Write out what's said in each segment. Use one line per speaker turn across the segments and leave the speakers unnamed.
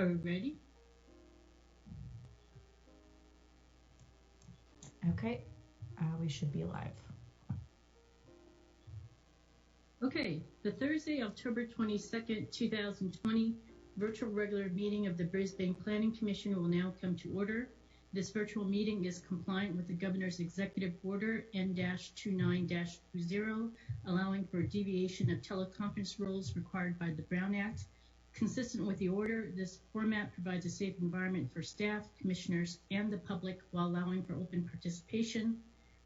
Are we ready?
Okay, we should be live.
Okay, the Thursday, October 22nd, 2020, virtual regular meeting of the Brisbane Planning Commission will now come to order. This virtual meeting is compliant with the Governor's Executive Order N-29-20, allowing for deviation of teleconference rules required by the Brown Act. Consistent with the order, this format provides a safe environment for staff, commissioners, and the public while allowing for open participation.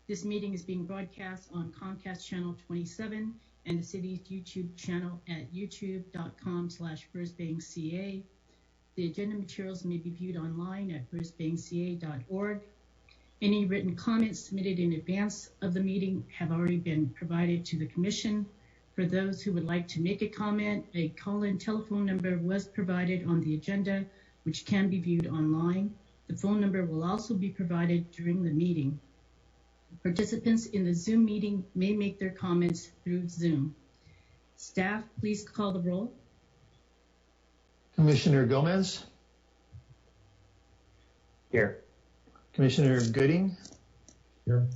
This meeting is being broadcast on Comcast Channel 27 and the city's YouTube channel at youtube.com/BrisbaneCA. The agenda materials may be viewed online at brisbaneca.org. Any written comments submitted in advance of the meeting have already been provided to the Commission. For those who would like to make a comment, a call-in telephone number was provided on the agenda, which can be viewed online. The phone number will also be provided during the meeting. Participants in the Zoom meeting may make their comments through Zoom. Staff, please call the roll.
Commissioner Gomez.
Here.
Commissioner Gooding.
Here.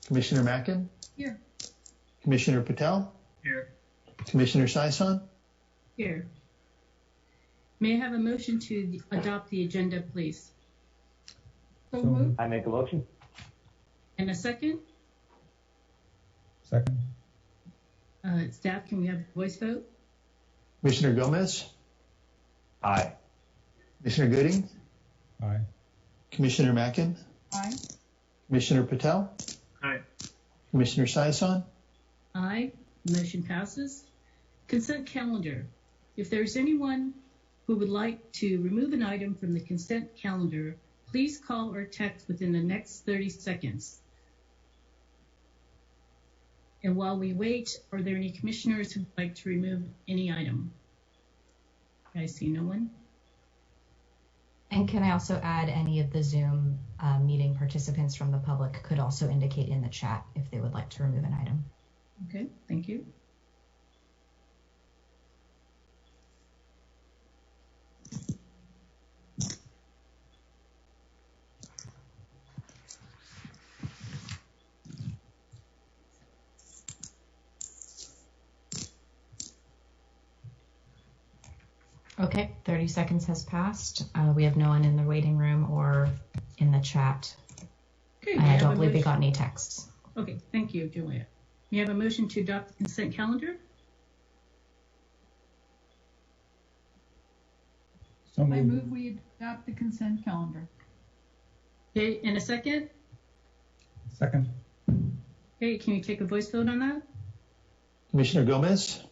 Commissioner Mackin.
Here.
Commissioner Patel.
Here.
Commissioner Saison.
Here. May I have a motion to adopt the agenda, please?
So moved.
I make a motion.
And a second?
Second.
Staff, can we have a voice vote?
Commissioner Gomez.
Aye.
Commissioner Gooding.
Aye.
Commissioner Mackin.
Aye.
Commissioner Patel.
Aye.
Commissioner Saison.
Aye. Motion passes. Consent calendar. If there's anyone who would like to remove an item from the consent calendar, please call or text within the next 30 seconds. And while we wait, are there any commissioners who would like to remove any item? I see no one.
And can I also add any of the Zoom meeting participants from the public could also indicate in the chat if they would like to remove an item.
Okay, thank you.
Okay, 30 seconds has passed. We have no one in the waiting room or in the chat.
Okay,
And I don't believe we got any texts.
Okay, thank you, Julia. We have a motion to adopt the consent calendar.
I move we adopt the consent calendar.
Okay, and a second?
Second.
Okay, can you take a voice vote on that?
Commissioner Gomez.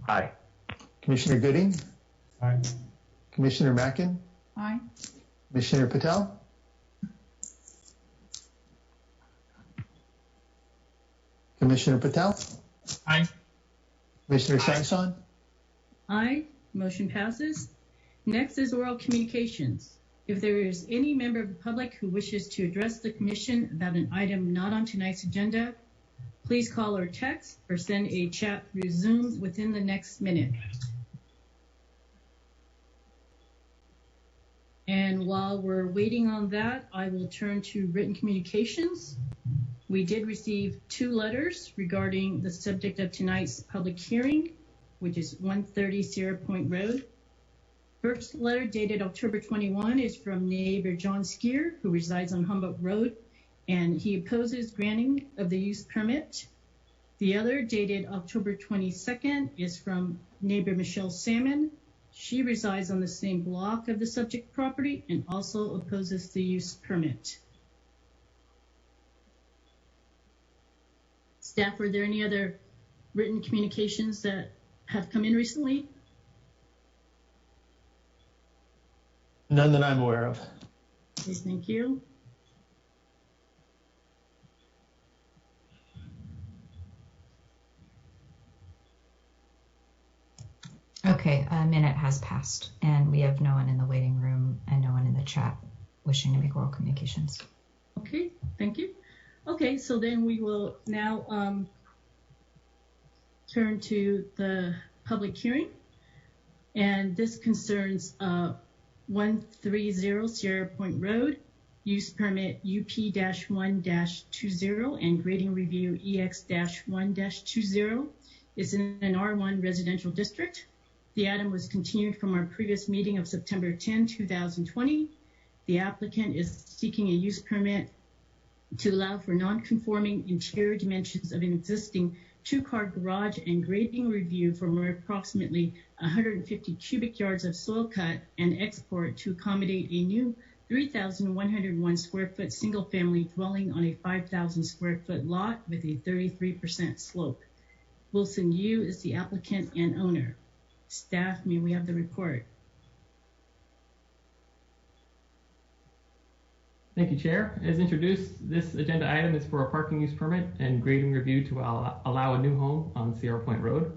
Aye.
Commissioner Gooding.
Aye.
Commissioner Mackin.
Aye.
Commissioner Patel. Commissioner Patel.
Aye.
Commissioner Saison.
Aye. Motion passes. Next is oral communications. If there is any member of the public who wishes to address the Commission about an item not on tonight's agenda, please call or text or send a chat through Zoom within the next minute. And while we're waiting on that, I will turn to written communications. We did receive 2 letters regarding the subject of tonight's public hearing, which is 130 Sierra Point Road. First letter, dated October 21, is from neighbor John Skier, who resides on Humboldt Road, and he opposes granting of the use permit. The other, dated October 22nd, is from neighbor Michelle Salmon. She resides on the same block of the subject property and also opposes the use permit. Staff, are there any other written communications that have come in recently?
None that I'm aware of.
Okay, thank you.
Okay, a minute has passed and we have no one in the waiting room and no one in the chat wishing to make oral communications.
Okay, thank you. Okay, so then we will now turn to the public hearing. And this concerns 130 Sierra Point Road, use permit UP-1-20 and grading review EX-1-20. It's in an R1 residential district. The item was continued from our previous meeting of September 10, 2020. The applicant is seeking a use permit to allow for non-conforming interior dimensions of an existing two-car garage and grading review from approximately 150 cubic yards of soil cut and export to accommodate a new 3,101 square foot single-family dwelling on a 5,000 square foot lot with a 33% slope. Wilson Yu is the applicant and owner. Staff, may we have the report?
Thank you, Chair. As introduced, this agenda item is for a parking use permit and grading review to allow a new home on Sierra Point Road.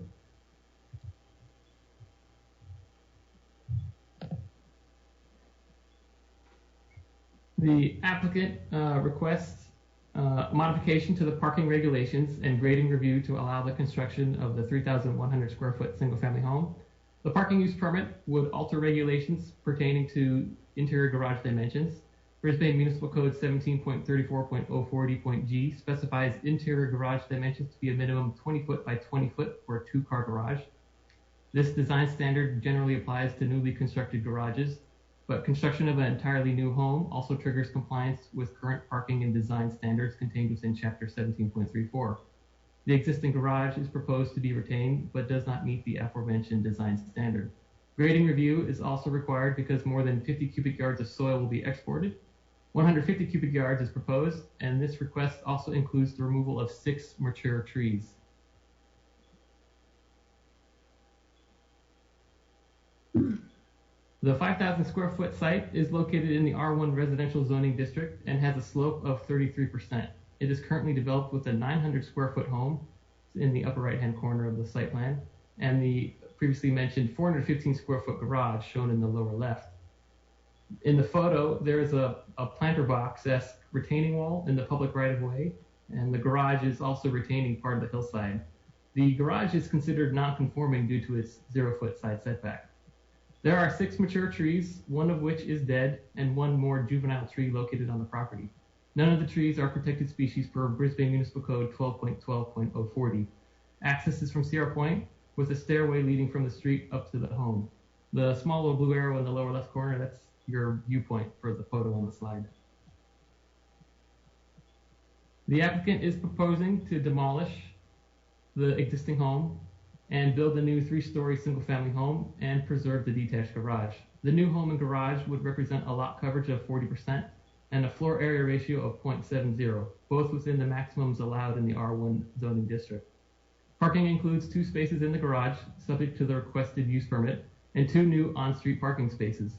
The applicant requests modification to the parking regulations and grading review to allow the construction of the 3,100 square foot single family home. The parking use permit would alter regulations pertaining to interior garage dimensions. Brisbane Municipal Code 17.34.040.g specifies interior garage dimensions to be a minimum 20 foot by 20 foot for a two-car garage. This design standard generally applies to newly constructed garages, but construction of an entirely new home also triggers compliance with current parking and design standards contained within Chapter 17.34. The existing garage is proposed to be retained, but does not meet the aforementioned design standard. Grading review is also required because more than 50 cubic yards of soil will be exported. 150 cubic yards is proposed, and this request also includes the removal of 6 mature trees. The 5,000 square foot site is located in the R1 residential zoning district and has a slope of 33%. It is currently developed with a 900 square foot home in the upper right hand corner of the site plan, and the previously mentioned 415 square foot garage shown in the lower left. In the photo, there is a planter box-esque retaining wall in the public right-of-way, and the garage is also retaining part of the hillside. The garage is considered non-conforming due to its 0-foot side setback. There are 6 mature trees, one of which is dead, and 1 more juvenile tree located on the property. None of the trees are protected species per Brisbane Municipal Code 12.12.040. Access is from Sierra Point, with a stairway leading from the street up to the home. The small little blue arrow in the lower left corner, that's your viewpoint for the photo on the slide. The applicant is proposing to demolish the existing home and build a new 3-story single-family home and preserve the detached garage. The new home and garage would represent a lot coverage of 40% and a floor area ratio of 0.70, both within the maximums allowed in the R1 zoning district. Parking includes 2 spaces in the garage, subject to the requested use permit, and 2 new on-street parking spaces.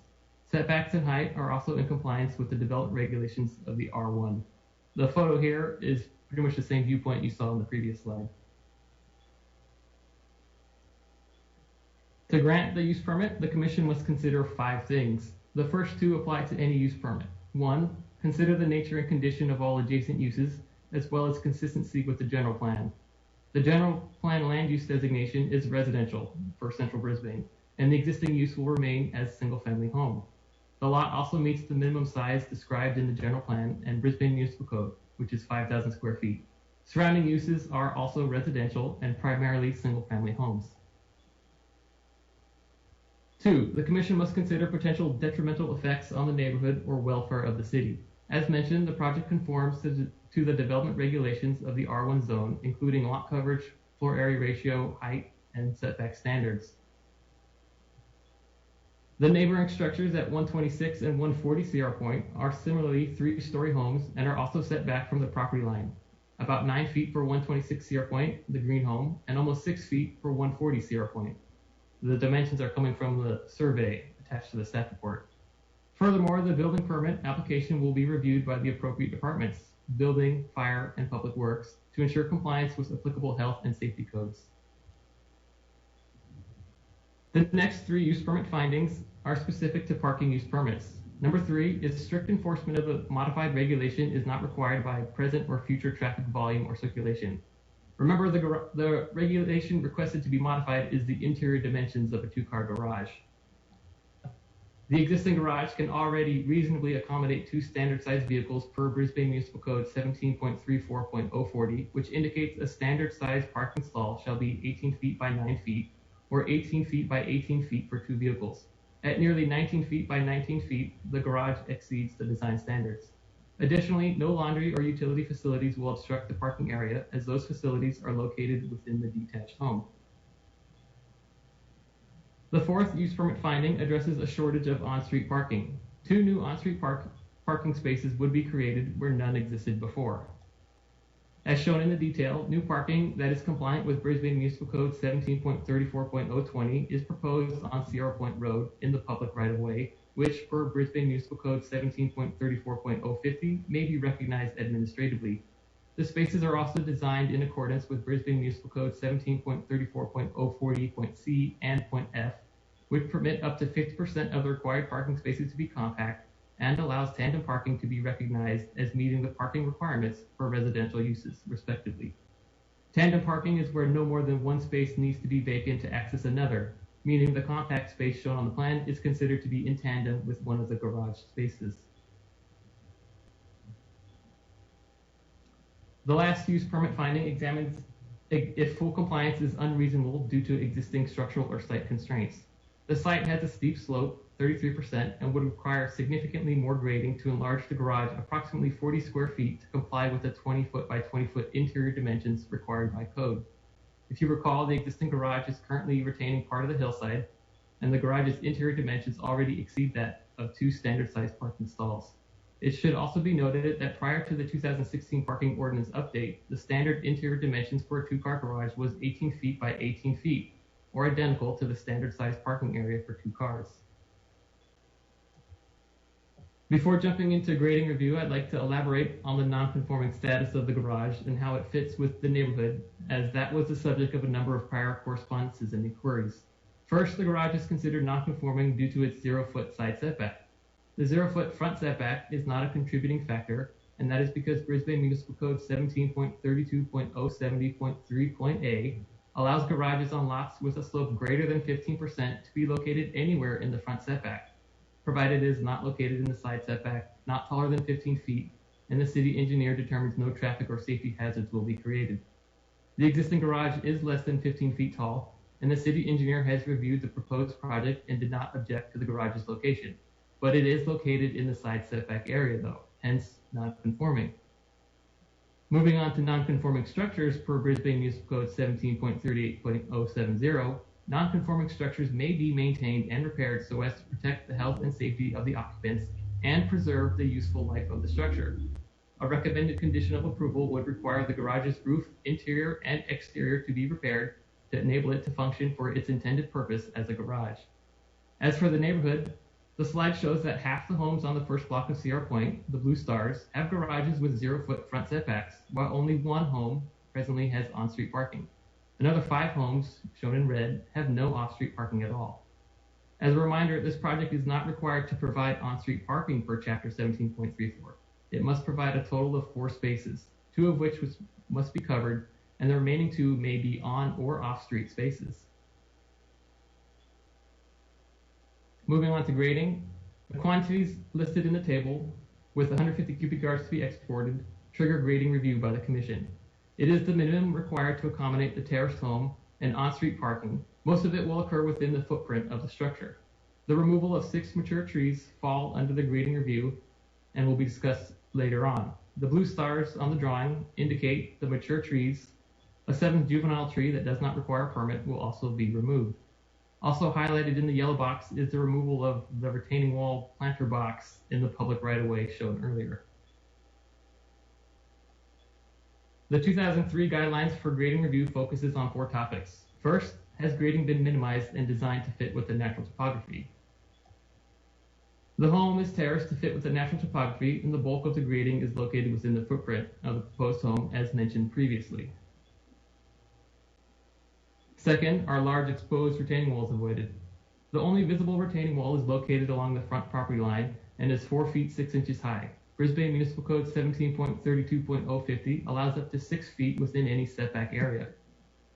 Setbacks and height are also in compliance with the development regulations of the R1. The photo here is pretty much the same viewpoint you saw in the previous slide. To grant the use permit, the Commission must consider 5 things. The first 2 apply to any use permit. 1, consider the nature and condition of all adjacent uses, as well as consistency with the general plan. The general plan land use designation is residential for Central Brisbane, and the existing use will remain as single-family home. The lot also meets the minimum size described in the general plan and Brisbane Municipal Code, which is 5,000 square feet. Surrounding uses are also residential and primarily single-family homes. 2, the Commission must consider potential detrimental effects on the neighborhood or welfare of the city. As mentioned, the project conforms to the development regulations of the R1 zone, including lot coverage, floor area ratio, height, and setback standards. The neighboring structures at 126 and 140 Sierra Point are similarly 3-story homes and are also set back from the property line. About 9 feet for 126 Sierra Point, the green home, and almost 6 feet for 140 Sierra Point. The dimensions are coming from the survey attached to the staff report. Furthermore, the building permit application will be reviewed by the appropriate departments, building, fire, and public works, to ensure compliance with applicable health and safety codes. The next 3 use permit findings are specific to parking use permits. Number 3 is strict enforcement of the modified regulation is not required by present or future traffic volume or circulation. Remember, the regulation requested to be modified is the interior dimensions of a two-car garage. The existing garage can already reasonably accommodate two standard-sized vehicles per Brisbane Municipal Code 17.34.040, which indicates a standard-sized parking stall shall be 18 feet by 9 feet, or 18 feet by 18 feet for two vehicles. At nearly 19 feet by 19 feet, the garage exceeds the design standards. Additionally, no laundry or utility facilities will obstruct the parking area, as those facilities are located within the detached home. The fourth use permit finding addresses a shortage of on-street parking. Two new on-street parking spaces would be created where none existed before. As shown in the detail, new parking that is compliant with Brisbane Municipal Code 17.34.020 is proposed on Sierra Point Road in the public right-of-way, which, per Brisbane Municipal Code 17.34.050, may be recognized administratively. The spaces are also designed in accordance with Brisbane Municipal Code 17.34.040.c and .f, which permit up to 50% of the required parking spaces to be compact and allows tandem parking to be recognized as meeting the parking requirements for residential uses, respectively. Tandem parking is where no more than one space needs to be vacant to access another, meaning the compact space shown on the plan is considered to be in tandem with one of the garage spaces. The last use permit finding examines if full compliance is unreasonable due to existing structural or site constraints. The site has a steep slope, 33%, and would require significantly more grading to enlarge the garage approximately 40 square feet to comply with the 20 foot by 20 foot interior dimensions required by code. If you recall, the existing garage is currently retaining part of the hillside, and the garage's interior dimensions already exceed that of two standard-sized parking stalls. It should also be noted that prior to the 2016 parking ordinance update, the standard interior dimensions for a two-car garage was 18 feet by 18 feet, or identical to the standard-sized parking area for two cars. Before jumping into grading review, I'd like to elaborate on the non-conforming status of the garage and how it fits with the neighborhood, as that was the subject of a number of prior correspondences and inquiries. First, the garage is considered non-conforming due to its 0-foot side setback. The 0-foot front setback is not a contributing factor, and that is because Brisbane Municipal Code 17.32.070.3.a allows garages on lots with a slope greater than 15% to be located anywhere in the front setback, provided it is not located in the side setback, not taller than 15 feet, and the city engineer determines no traffic or safety hazards will be created. The existing garage is less than 15 feet tall, and the city engineer has reviewed the proposed project and did not object to the garage's location, but it is located in the side setback area though, hence non-conforming. Moving on to non-conforming structures per Brisbane Municipal Code 17.38.070, non-conforming structures may be maintained and repaired so as to protect the health and safety of the occupants and preserve the useful life of the structure. A recommended condition of approval would require the garage's roof, interior and exterior to be repaired to enable it to function for its intended purpose as a garage. As for the neighborhood, the slide shows that half the homes on the first block of Sierra Point, the Blue Stars, have garages with 0-foot front setbacks, while only one home presently has on-street parking. Another 5 homes, shown in red, have no off-street parking at all. As a reminder, this project is not required to provide on-street parking per Chapter 17.34. It must provide a total of 4 spaces, 2 of which must be covered, and the remaining 2 may be on or off-street spaces. Moving on to grading, the quantities listed in the table with 150 cubic yards to be exported trigger grading review by the Commission. It is the minimum required to accommodate the terraced home and on-street parking. Most of it will occur within the footprint of the structure. The removal of 6 mature trees fall under the grading review and will be discussed later on. The blue stars on the drawing indicate the mature trees. A 7th juvenile tree that does not require a permit will also be removed. Also highlighted in the yellow box is the removal of the retaining wall planter box in the public right-of-way shown earlier. The 2003 guidelines for grading review focuses on 4 topics. First, has grading been minimized and designed to fit with the natural topography? The home is terraced to fit with the natural topography, and the bulk of the grading is located within the footprint of the proposed home as mentioned previously. Second, are large exposed retaining walls avoided? The only visible retaining wall is located along the front property line and is 4 feet 6 inches high. Brisbane Municipal Code 17.32.050 allows up to 6 feet within any setback area.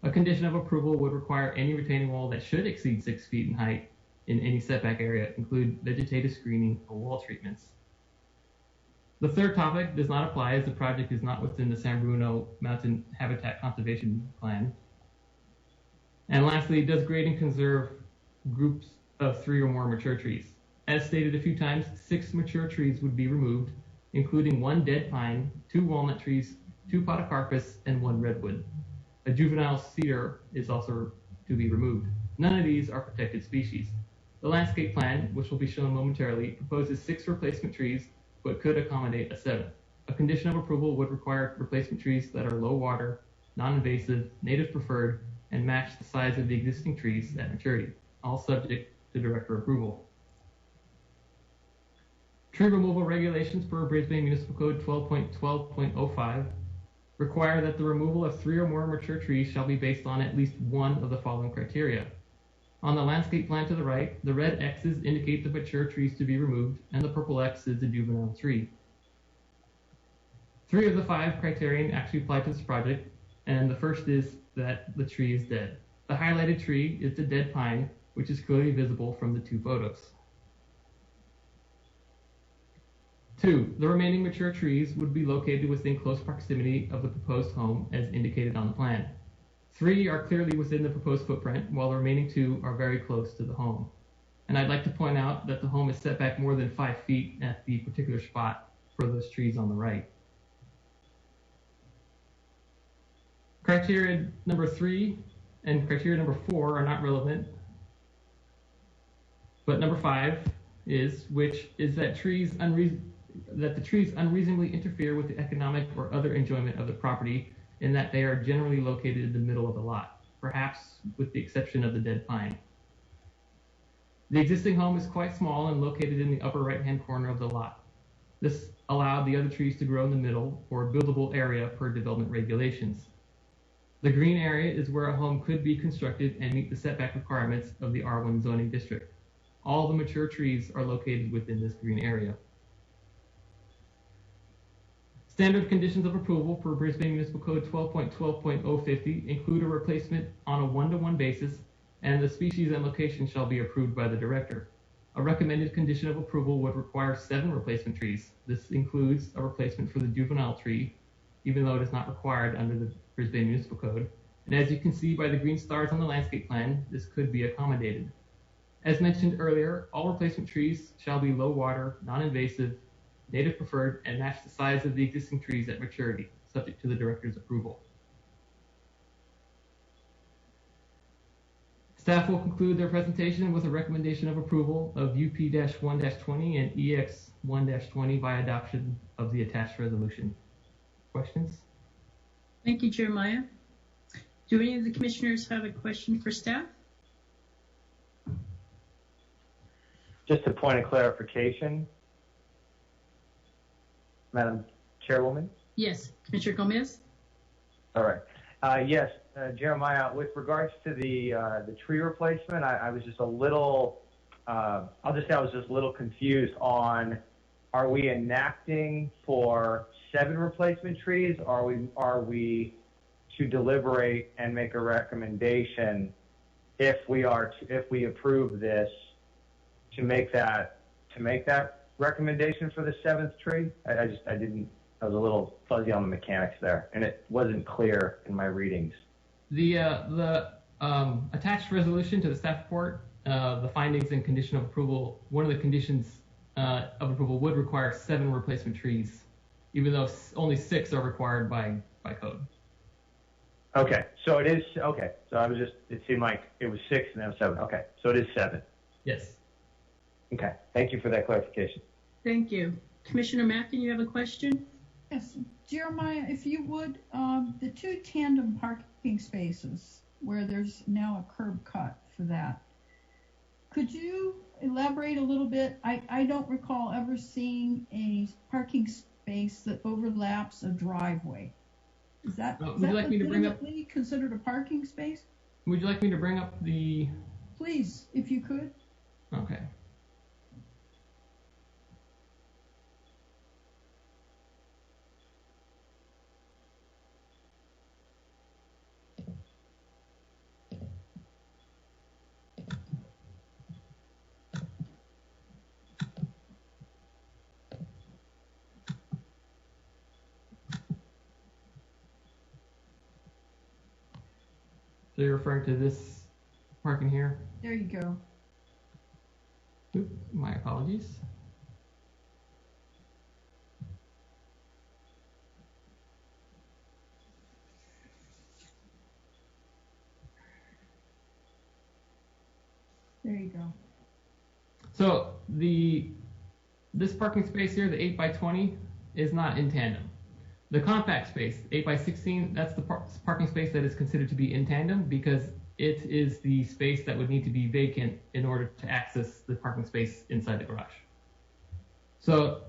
A condition of approval would require any retaining wall that should exceed 6 feet in height in any setback area include vegetative screening or wall treatments. The third topic does not apply as the project is not within the San Bruno Mountain Habitat Conservation Plan. And lastly, does grading conserve groups of 3 or more mature trees? As stated a few times, 6 mature trees would be removed, including 1 dead pine, 2 walnut trees, 2 podocarpus, and 1 redwood. A juvenile cedar is also to be removed. None of these are protected species. The landscape plan, which will be shown momentarily, proposes 6 replacement trees, but could accommodate a 7th. A condition of approval would require replacement trees that are low water, non-invasive, native preferred, and match the size of the existing trees at maturity, all subject to director approval. Tree removal regulations per Brisbane Municipal Code 12.12.05 require that the removal of 3 or more mature trees shall be based on at least one of the following criteria. On the landscape plan to the right, the red X's indicate the mature trees to be removed, and the purple X is a juvenile tree. 3 of the 5 criterion actually apply to this project, and the first is that the tree is dead. The highlighted tree is the dead pine, which is clearly visible from the 2 photos. 2. The remaining mature trees would be located within close proximity of the proposed home as indicated on the plan. 3 are clearly within the proposed footprint, while the remaining 2 are very close to the home. And I'd like to point out that the home is set back more than 5 feet at the particular spot for those trees on the right. Criteria number 3 and criteria number 4 are not relevant, but number 5 is, which is that the trees unreasonably interfere with the economic or other enjoyment of the property in that they are generally located in the middle of the lot, perhaps with the exception of the dead pine. The existing home is quite small and located in the upper right-hand corner of the lot. This allowed the other trees to grow in the middle or buildable area per development regulations. The green area is where a home could be constructed and meet the setback requirements of the R1 zoning district. All the mature trees are located within this green area. Standard conditions of approval for Brisbane Municipal Code 12.12.050 include a replacement on a 1-to-1 basis, and the species and location shall be approved by the director. A recommended condition of approval would require 7 replacement trees. This includes a replacement for the juvenile tree, even though it is not required under the Brisbane Municipal Code. And as you can see by the green stars on the landscape plan, this could be accommodated. As mentioned earlier, all replacement trees shall be low water, non-invasive, native preferred, and match the size of the existing trees at maturity, subject to the director's approval. Staff will conclude their presentation with a recommendation of approval of UP-1-20 and EX-1-20 by adoption of the attached resolution. Questions?
Thank you, Jeremiah. Do any of the commissioners have a question for staff?
Just a point of clarification, Madam Chairwoman?
Yes, Commissioner Gomez?
All right. Yes, Jeremiah, with regards to the tree replacement, I was just a little, I'll just say I was just a little confused on, are we enacting for 7 replacement trees, or are we to deliberate and make a recommendation if we approve this to make that recommendation for the 7th tree? I was a little fuzzy on the mechanics there, and it wasn't clear in my readings.
The attached resolution to the staff report, the findings and condition of approval, one of the conditions of approval would require 7 replacement trees, even though only 6 are required by code.
Okay, so it is, okay, so it seemed like it was 6 and then 7. Okay, so it is 7.
Yes.
Okay, thank you for that clarification.
Thank you. Commissioner Mackin, you have a question?
Yes, Jeremiah, if you would, the 2 tandem parking spaces where there's now a curb cut for that, could you elaborate a little bit? I don't recall ever seeing a parking space that overlaps a driveway. Is that legitimately considered a parking space?
Would you like me to bring up the...
Please, if you could.
Okay. So you're referring to this parking here?
There you go.
Oop, my apologies.
There you go.
So this parking space here, the 8x20, is not in tandem. The compact space, 8x16, that's the parking space that is considered to be in tandem because it is the space that would need to be vacant in order to access the parking space inside the garage. So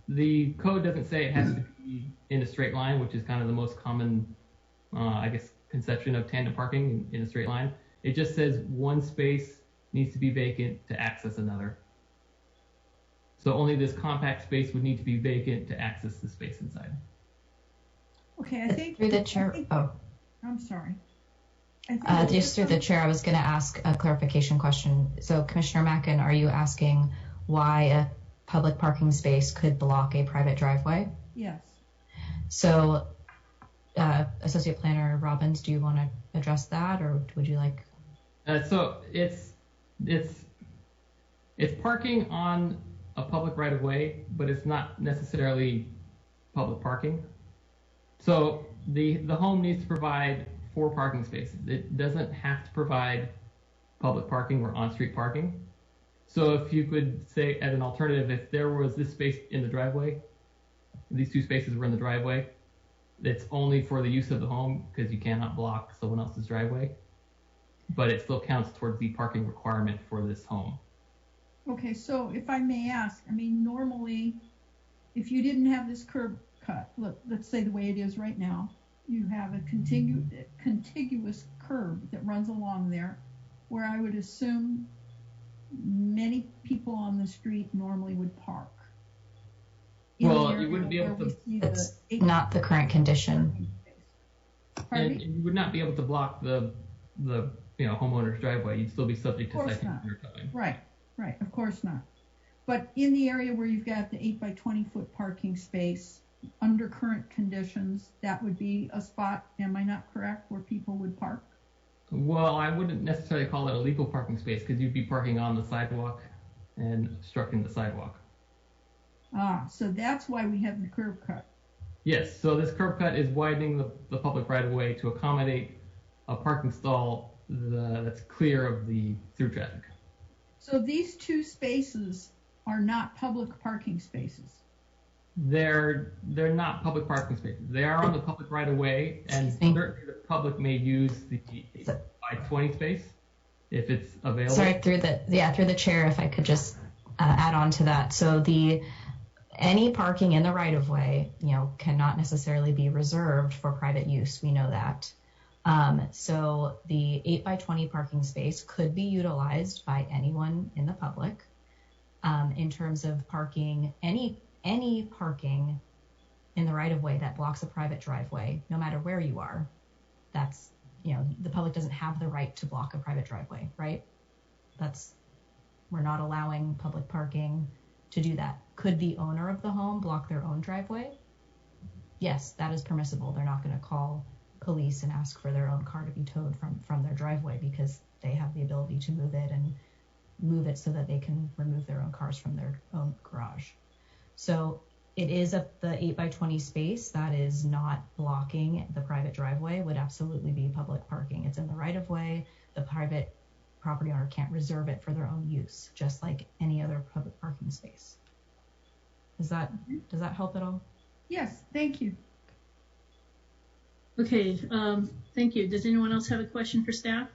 the code doesn't say it has to be in a straight line, which is kind of the most common, I guess, conception of tandem parking in a straight line. It just says one space needs to be vacant to access another. So only this compact space would need to be vacant to access the space inside.
Okay, I think
Through the chair.
I'm sorry. I think
Just through the chair, I was going to ask a clarification question. So, Commissioner Mackin, are you asking why a public parking space could block a private driveway?
Yes.
So, Associate Planner Robbins, do you want to address that, or would you like?
So it's parking on a public right of way, but it's not necessarily public parking. So the home needs to provide 4 parking spaces. It doesn't have to provide public parking or on-street parking. So if you could say, as an alternative, if there was this space in the driveway, these 2 spaces were in the driveway, it's only for the use of the home because you cannot block someone else's driveway, but it still counts towards the parking requirement for this home.
Okay, so if I may ask, I mean, normally, if you didn't have this curb cut, let's say the way it is right now, you have a contiguous curb that runs along there, where I would assume many people on the street normally would park.
Well, you wouldn't be able to.
It's not the current condition.
And you would not be able to block the homeowner's driveway. You'd still be subject to citation.
Right, of course not. But in the area where you've got the 8x20 foot parking space, under current conditions, that would be a spot, am I not correct, where people would park?
Well, I wouldn't necessarily call it a legal parking space because you'd be parking on the sidewalk and obstructing the sidewalk.
So that's why we have the curb cut.
Yes, so this curb cut is widening the public right-of-way to accommodate a parking stall that's clear of the through traffic.
So these 2 spaces are not public parking spaces.
They're not public parking spaces. They are on the public right-of-way, and certainly the public may use the 8x20 space if it's available.
Sorry, through the chair, if I could just add on to that. So any parking in the right-of-way, cannot necessarily be reserved for private use. We know that. So the 8x20 parking space could be utilized by anyone in the public. In terms of parking, any parking in the right-of-way that blocks a private driveway, no matter where you are, that's, the public doesn't have the right to block a private driveway, right? We're not allowing public parking to do that. Could the owner of the home block their own driveway? Yes, that is permissible. They're not going to call police and ask for their own car to be towed from their driveway because they have the ability to move it so that they can remove their own cars from their own garage. So it is the 8x20 space that is not blocking the private driveway would absolutely be public parking. It's in the right of way. The private property owner can't reserve it for their own use, just like any other public parking space. Does that help at all?
Yes, thank you.
Okay, thank you. Does anyone else have a question for staff?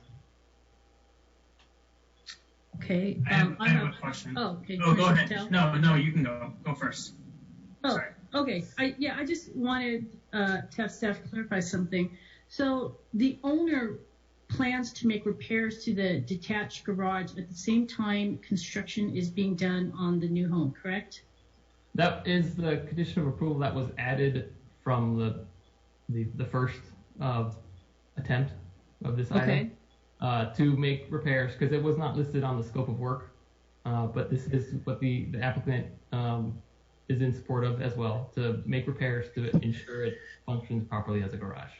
Okay.
I have a question.
Oh, okay.
Oh, go ahead.
Patel?
No, you can go. Go first.
Oh,
Sorry.
okay. I just wanted to have staff clarify something. So the owner plans to make repairs to the detached garage at the same time construction is being done on the new home, correct?
That is the condition of approval that was added from the first attempt of this item to make repairs because it was not listed on the scope of work, but this is what the applicant is in support of as well, to make repairs to ensure it functions properly as a garage.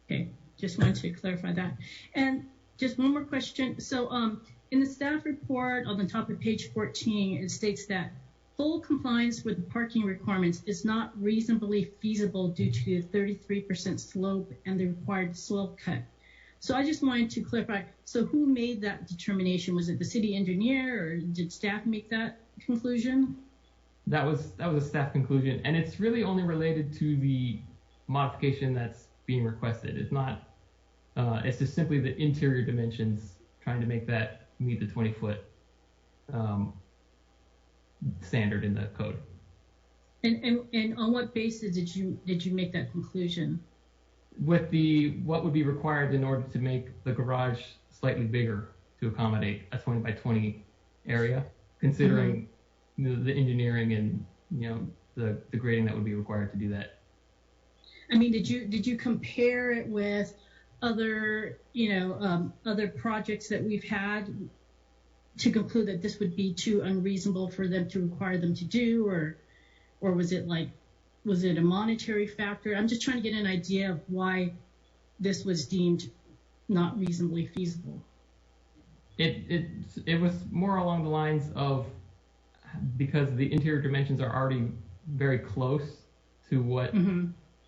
Okay. Just wanted to clarify that. And just one more question. So in the staff report on the top of page 14, it states that full compliance with the parking requirements is not reasonably feasible due to the 33% slope and the required slope cut. So I just wanted to clarify, so who made that determination? Was it the city engineer, or did staff make that conclusion?
That was a staff conclusion, and it's really only related to the modification that's being requested. It's not, it's just simply the interior dimensions, trying to make that meet the 20-foot standard in the code.
And on what basis did you make that conclusion?
With what would be required in order to make the garage slightly bigger to accommodate a 20 by 20 area, considering the engineering and the grading that would be required to do that.
I mean, did you compare it with other other projects that we've had to conclude that this would be too unreasonable for them to require them to do, or was it a monetary factor? I'm just trying to get an idea of why this was deemed not reasonably feasible.
It was more along the lines of, because the interior dimensions are already very close to what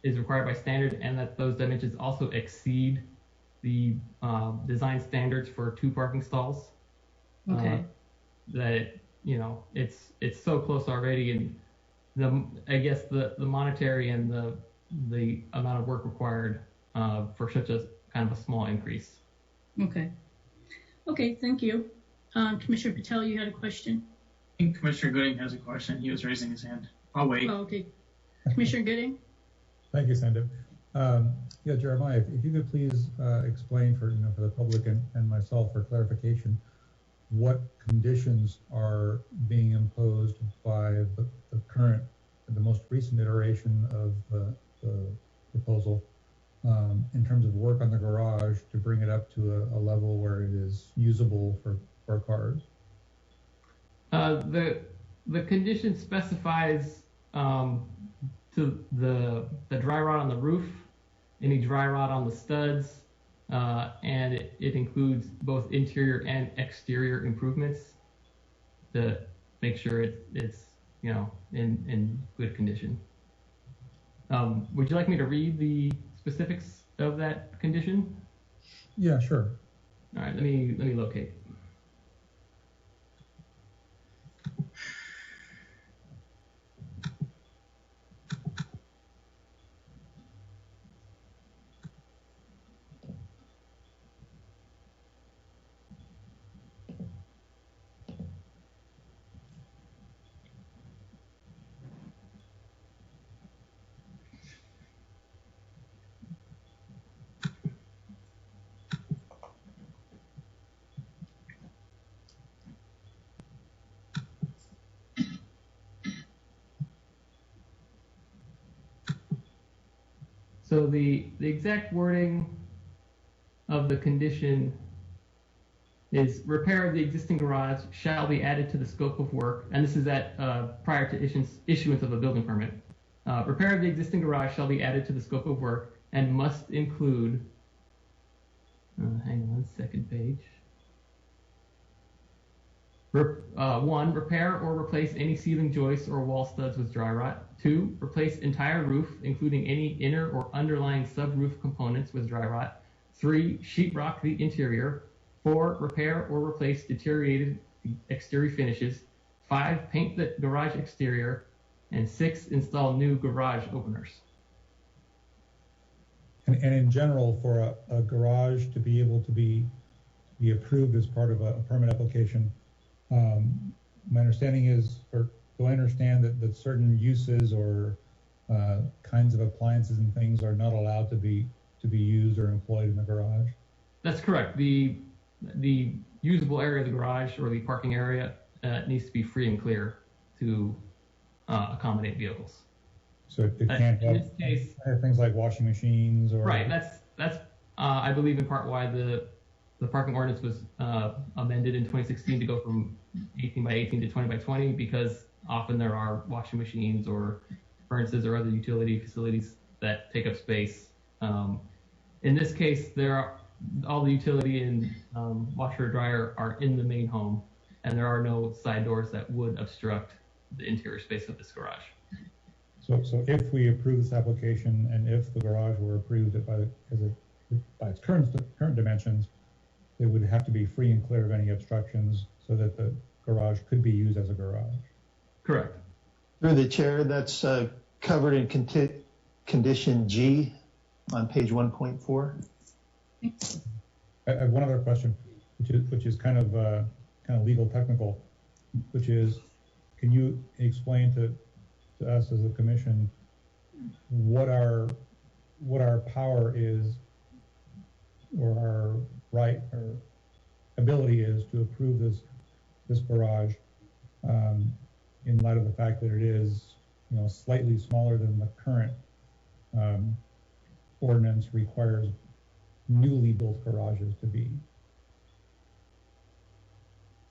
is required by standard, and that those dimensions also exceed the design standards for 2 parking stalls.
Okay.
That it's so close already, and I guess the monetary and the amount of work required for such a kind of a small increase.
Okay, thank you. Commissioner Patel, you had a question?
I think Commissioner Gooding has a question. He was raising his hand. I'll wait.
Oh, okay. Commissioner Gooding?
Thank you, Sandeep. Yeah, Jeremiah, if you could please explain for the public and myself for clarification, what conditions are being imposed by the most recent iteration of the proposal in terms of work on the garage to bring it up to a level where it is usable for cars?
The condition specifies to the dry rot on the roof, any dry rot on the studs, and it includes both interior and exterior improvements to make sure it's in good condition. Would you like me to read the specifics of that condition?
Yeah, sure.
All right, let me locate. So the exact wording of the condition is repair of the existing garage shall be added to the scope of work, and this is prior to issuance of a building permit. Repair of the existing garage shall be added to the scope of work and must include, hang on, second page. 1, repair or replace any ceiling joists or wall studs with dry rot. 2, replace entire roof, including any inner or underlying sub-roof components with dry rot. 3, sheetrock the interior. 4, repair or replace deteriorated exterior finishes. 5, paint the garage exterior. And 6, install new garage openers.
And in general, for a garage to be able to be approved as part of a permit application, my understanding is, or do I understand that certain uses or kinds of appliances and things are not allowed to be used or employed in the garage?
That's correct. The usable area of the garage or the parking area needs to be free and clear to accommodate vehicles.
So it can't have things like washing machines or...
Right. That's I believe in part why the parking ordinance was amended in 2016 to go from 18 by 18 to 20 by 20, because often there are washing machines or furnaces or other utility facilities that take up space. In this case, all the utility and washer or dryer are in the main home, and there are no side doors that would obstruct the interior space of this garage.
So if we approve this application and if the garage were approved by its current dimensions, it would have to be free and clear of any obstructions so that the garage could be used as a garage.
Correct.
Through the chair, that's covered in condition G on page 1.4.
I have one other question, which is kind of legal technical, which is, can you explain to us as a commission what our power is, or our right or ability is to approve this garage in light of the fact that it is, slightly smaller than the current ordinance requires newly built garages to be?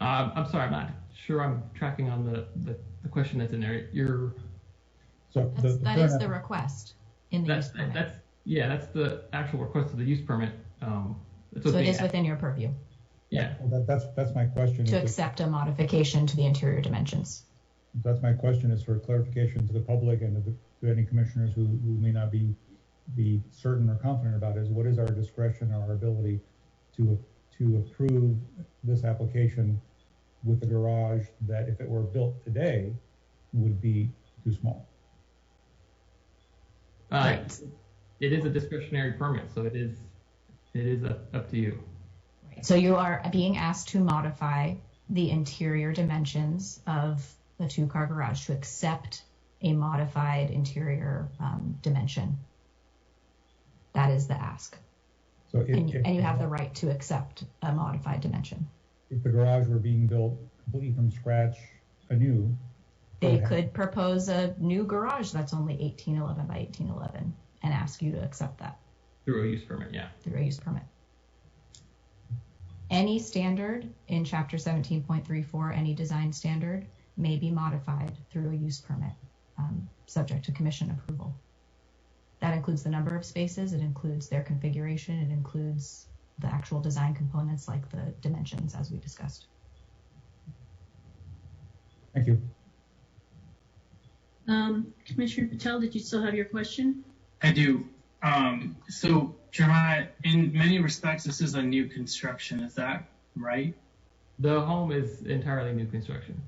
I'm sorry, I'm not sure I'm tracking on the question that's in there.
That is the request in the use permit.
That's the actual request of the use permit.
So it is within your purview.
Yeah.
Well, that's my question.
To accept a modification to the interior dimensions.
That's my question, is for clarification to the public and to any commissioners who may not be certain or confident about, is what is our discretion or our ability to approve this application with a garage that, if it were built today, would be too small?
Right.
It is a discretionary permit, so it is up to you.
Right. So you are being asked to modify the interior dimensions of the two-car garage to accept a modified interior dimension. That is the ask.
So
and you have the right to accept a modified dimension.
If the garage were being built completely from scratch anew,
they could propose a new garage that's only 1811 by 1811 and ask you to accept that.
Through a use permit, yeah.
Through a use permit. Any standard in Chapter 17.34, any design standard, may be modified through a use permit, subject to commission approval. That includes the number of spaces, it includes their configuration, it includes the actual design components like the dimensions as we discussed.
Thank you.
Commissioner Patel, did you still have your question?
I do. So, Jeremiah, in many respects, this is a new construction. Is that right?
The home is entirely new construction.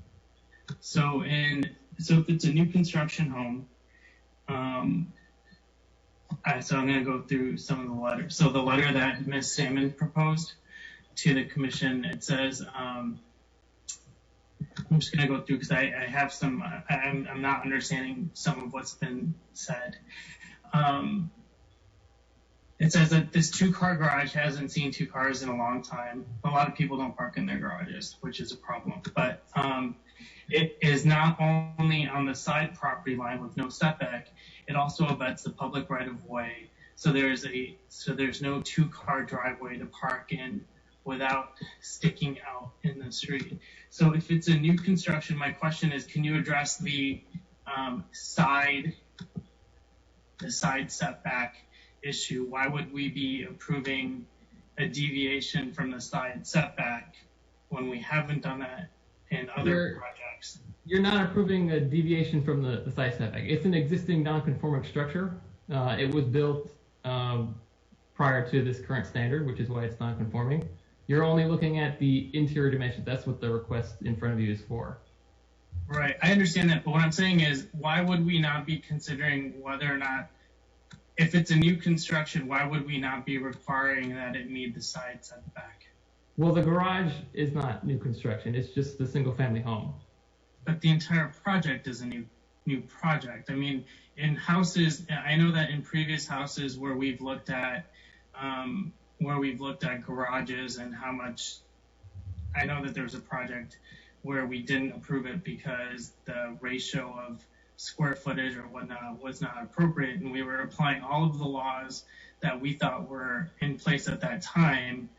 So if it's a new construction home, so I'm going to go through some of the letters. So the letter that Ms. Salmon proposed to the commission, it says, I'm just going to go through because I have some, I'm not understanding some of what's been said. It says that this two-car garage hasn't seen two cars in a long time. A lot of people don't park in their garages, which is a problem. But it is not only on the side property line with no setback, it also abuts the public right-of-way. So there's no two-car driveway to park in without sticking out in the street. So if it's a new construction, my question is, can you address the side setback issue? Why would we be approving a deviation from the side setback when we haven't done that in other projects?
You're not approving a deviation from the side setback. It's an existing non-conforming structure. It was built prior to this current standard, which is why it's non-conforming. You're only looking at the interior dimensions. That's what the request in front of you is for.
Right, I understand that, but what I'm saying is, why would we not be considering whether or not, if it's a new construction, why would we not be requiring that it meet the side setback?
Well, the garage is not new construction. It's just a single-family home.
But the entire project is a new project. I mean, in houses, I know that in previous houses where we've looked at garages and how much, I know that there was a project where we didn't approve it because the ratio of square footage or whatnot was not appropriate, and we were applying all of the laws that we thought were in place at that time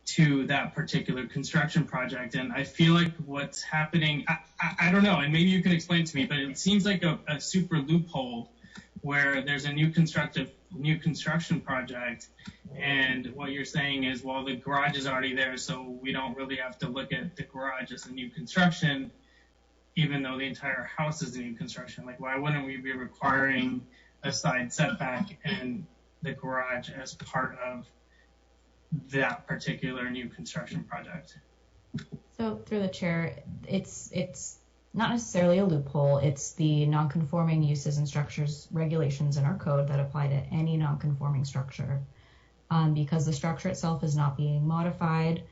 to that particular construction project. And I feel like what's happening, I don't know, and maybe you can explain to me, but it seems like a super loophole where there's a new construction project, and what you're saying is, well, the garage is already there, so we don't really have to look at the garage as a new construction, even though the entire house is a new construction. Like, why wouldn't we be requiring a side setback and the garage as part of that particular new construction project?
So through the chair, it's not necessarily a loophole. It's the non-conforming uses and structures regulations in our code that apply to any non-conforming structure. Because the structure itself is not being modified,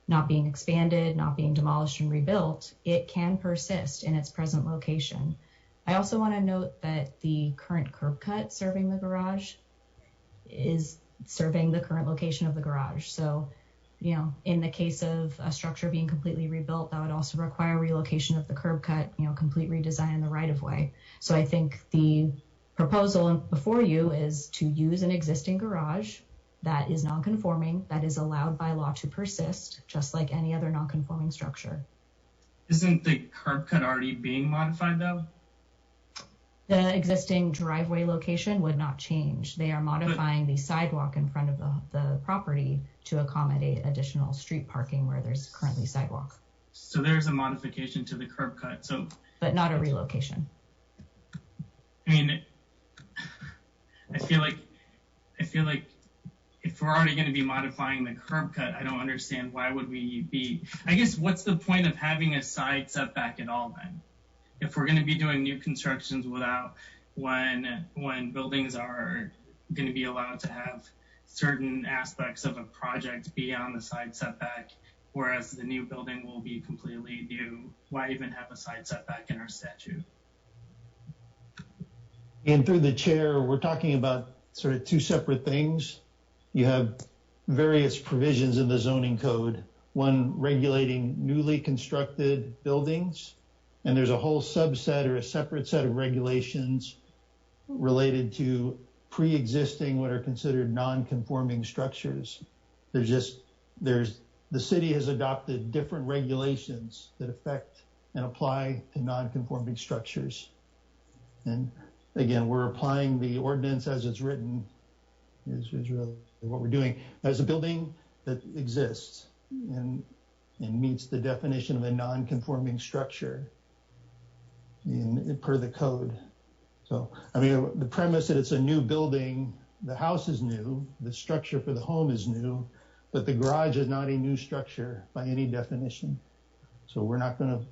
not being expanded, not being demolished and rebuilt, it can persist in its present location. I also want to note that the current curb cut serving the garage is serving the current location of the garage. So, you know, in the case of a structure being completely rebuilt, that would also require relocation of the curb cut, you know, complete redesign in the right of way. So I think the proposal before you is to use an existing garage that is non-conforming, that is allowed by law to persist, just like any other non-conforming structure.
Isn't the curb cut already being modified, though?
The existing driveway location would not change. They are modifying the sidewalk in front of the property to accommodate additional street parking where there's currently sidewalk.
So there's a modification to the curb cut.
But not a relocation.
I mean, I feel like if we're already going to be modifying the curb cut, I don't understand why would we be. I guess what's the point of having a side setback at all then? If we're going to be doing new constructions without when buildings are going to be allowed to have certain aspects of a project beyond the side setback, whereas the new building will be completely new, why even have a side setback in our statute?
And through the chair, we're talking about sort of two separate things. You have various provisions in the zoning code, one regulating newly constructed buildings, and there's a whole subset or a separate set of regulations related to pre-existing what are considered non-conforming structures. The city has adopted different regulations that affect and apply to non-conforming structures. And again, we're applying the ordinance as it's written is really what we're doing. As a building that exists and meets the definition of a non-conforming structure per the code. So, I mean, the premise that it's a new building, the house is new, the structure for the home is new, but the garage is not a new structure by any definition. So we're not going to,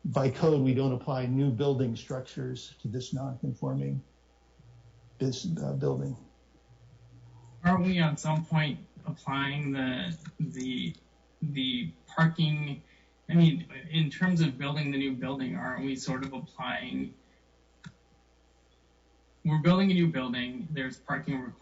by code, we don't apply new building structures to this non-conforming building.
Are we at some point applying the parking? I mean, in terms of building the new building, aren't we sort of applying? We're building a new building, there's parking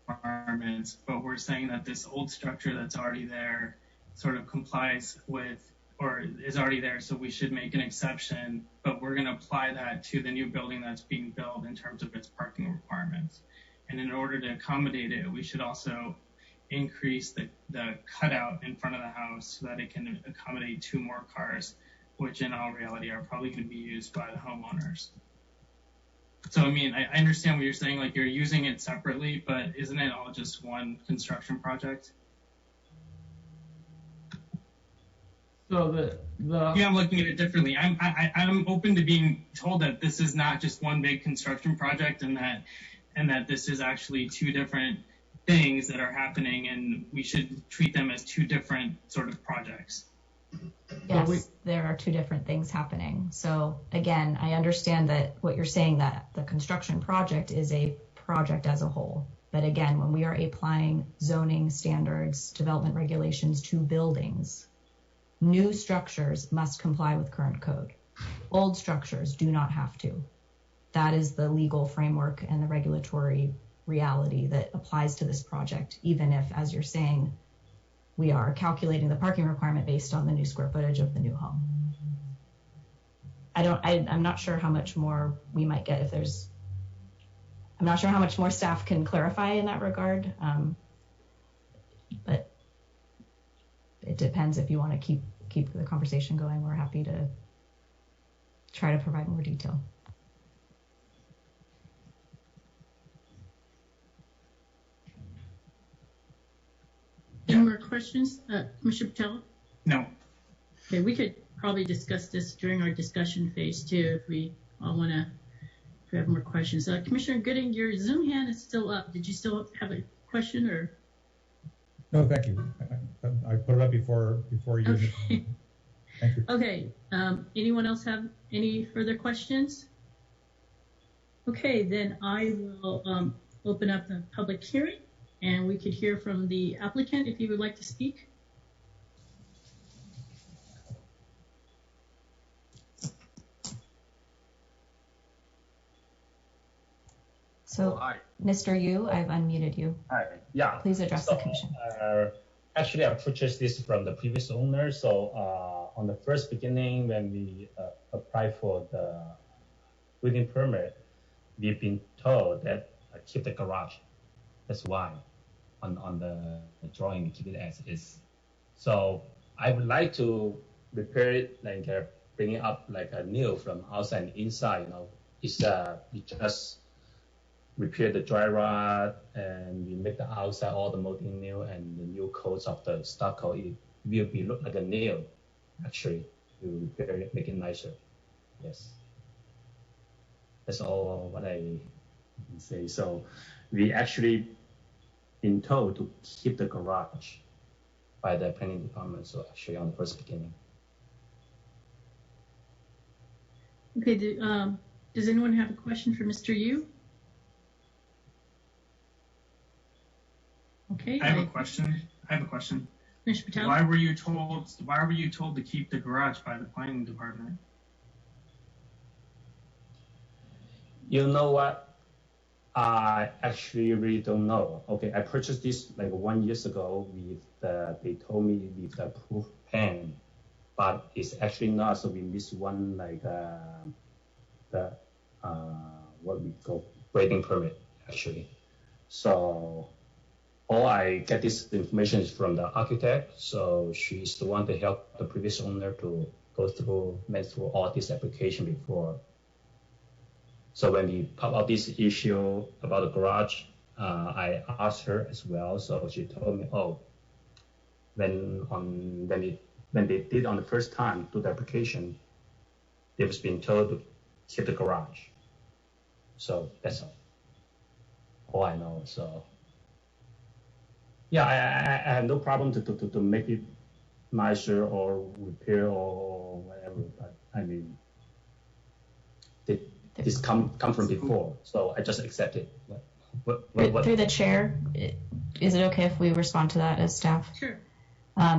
requirements, but we're saying that this old structure that's already there sort of complies with, or is already there, so we should make an exception, but we're going to apply that to the new building that's being built in terms of its parking requirements. And in order to accommodate it, we should also increase the cutout in front of the house so that it can accommodate 2 more cars, which in all reality are probably going to be used by the homeowners. So, I mean, I understand what you're saying, like you're using it separately, but isn't it all just one construction project?
So
Yeah, I'm looking at it differently. I'm open to being told that this is not just one big construction project and that this is actually 2 different things that are happening, and we should treat them as 2 different sort of projects.
Yes, there are 2 different things happening. So again, I understand that what you're saying, that the construction project is a project as a whole. But again, when we are applying zoning standards, development regulations to buildings, new structures must comply with current code. Old structures do not have to. That is the legal framework and the regulatory reality that applies to this project, even if, as you're saying, we are calculating the parking requirement based on the new square footage of the new home. I'm not sure how much more we might get if there's, I'm not sure how much more staff can clarify in that regard, but it depends. If you want to keep the conversation going, we're happy to try to provide more detail.
questions? Commissioner Patel?
No.
Okay, we could probably discuss this during our discussion phase too if we all want to have more questions. Commissioner Gooding, your Zoom hand is still up. Did you still have a question or?
No, thank you. I put it up before you.
Okay.
Thank you.
Okay. Anyone else have any further questions? Okay, then I will open up the public hearing, and we could hear from the applicant if you would like to speak.
So,
Hi.
Mr. Yu, I've unmuted you.
Hi. Yeah.
Please address the commission.
Actually, I purchased this from the previous owner. So on the first beginning, when we applied for the building permit, we've been told that keep the garage. That's why on the drawing we keep it as is. So I would like to repair it, like bring it up like a new from outside and inside. You know, it's we just repair the dry rot and we make the outside all the molding new and the new coats of the stucco. It will be look like a nail, actually. You repair it, make it nicer. Yes. That's all what I can say. So we actually been told to keep the garage by the planning department. So actually on the first beginning.
Okay, does anyone have a question for Mr. Yu? Okay.
I have a question.
Mr. Patel?
Why were you told to keep the garage by the planning department?
You know what? I actually really don't know. Okay, I purchased this like 1 year ago with they told me with the approved plan, but it's actually not. So we missed one like the what we call grading permit actually. So all I get this information is from the architect. So she's the one to help the previous owner to go through all this application before. So when we pop out this issue about the garage, I asked her as well. So she told me, oh, when they did on the first time do the application, they was being told to keep the garage. So that's all I know. So yeah, I have no problem to make it nicer or repair or whatever. But I mean, this come from before, so I just accept it. What?
Through the chair, is it okay if we respond to that as staff?
Sure.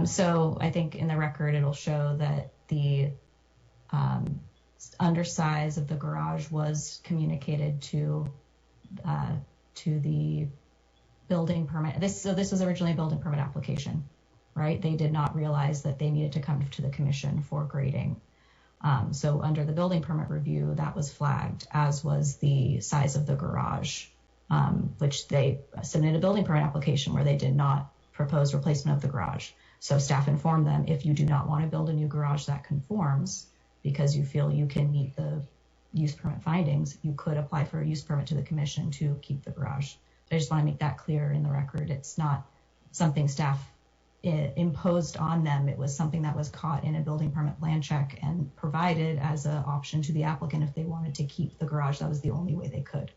So I think in the record it'll show that the undersize of the garage was communicated to the building permit. This was originally a building permit application, right? They did not realize that they needed to come to the commission for grading. So under the building permit review, that was flagged, as was the size of the garage, which they submitted a building permit application where they did not propose replacement of the garage. So staff informed them, if you do not want to build a new garage that conforms because you feel you can meet the use permit findings, you could apply for a use permit to the commission to keep the garage. I just want to make that clear in the record. It's not something staff imposed on them. It was something that was caught in a building permit plan check and provided as an option to the applicant if they wanted to keep the garage. That was the only way they could.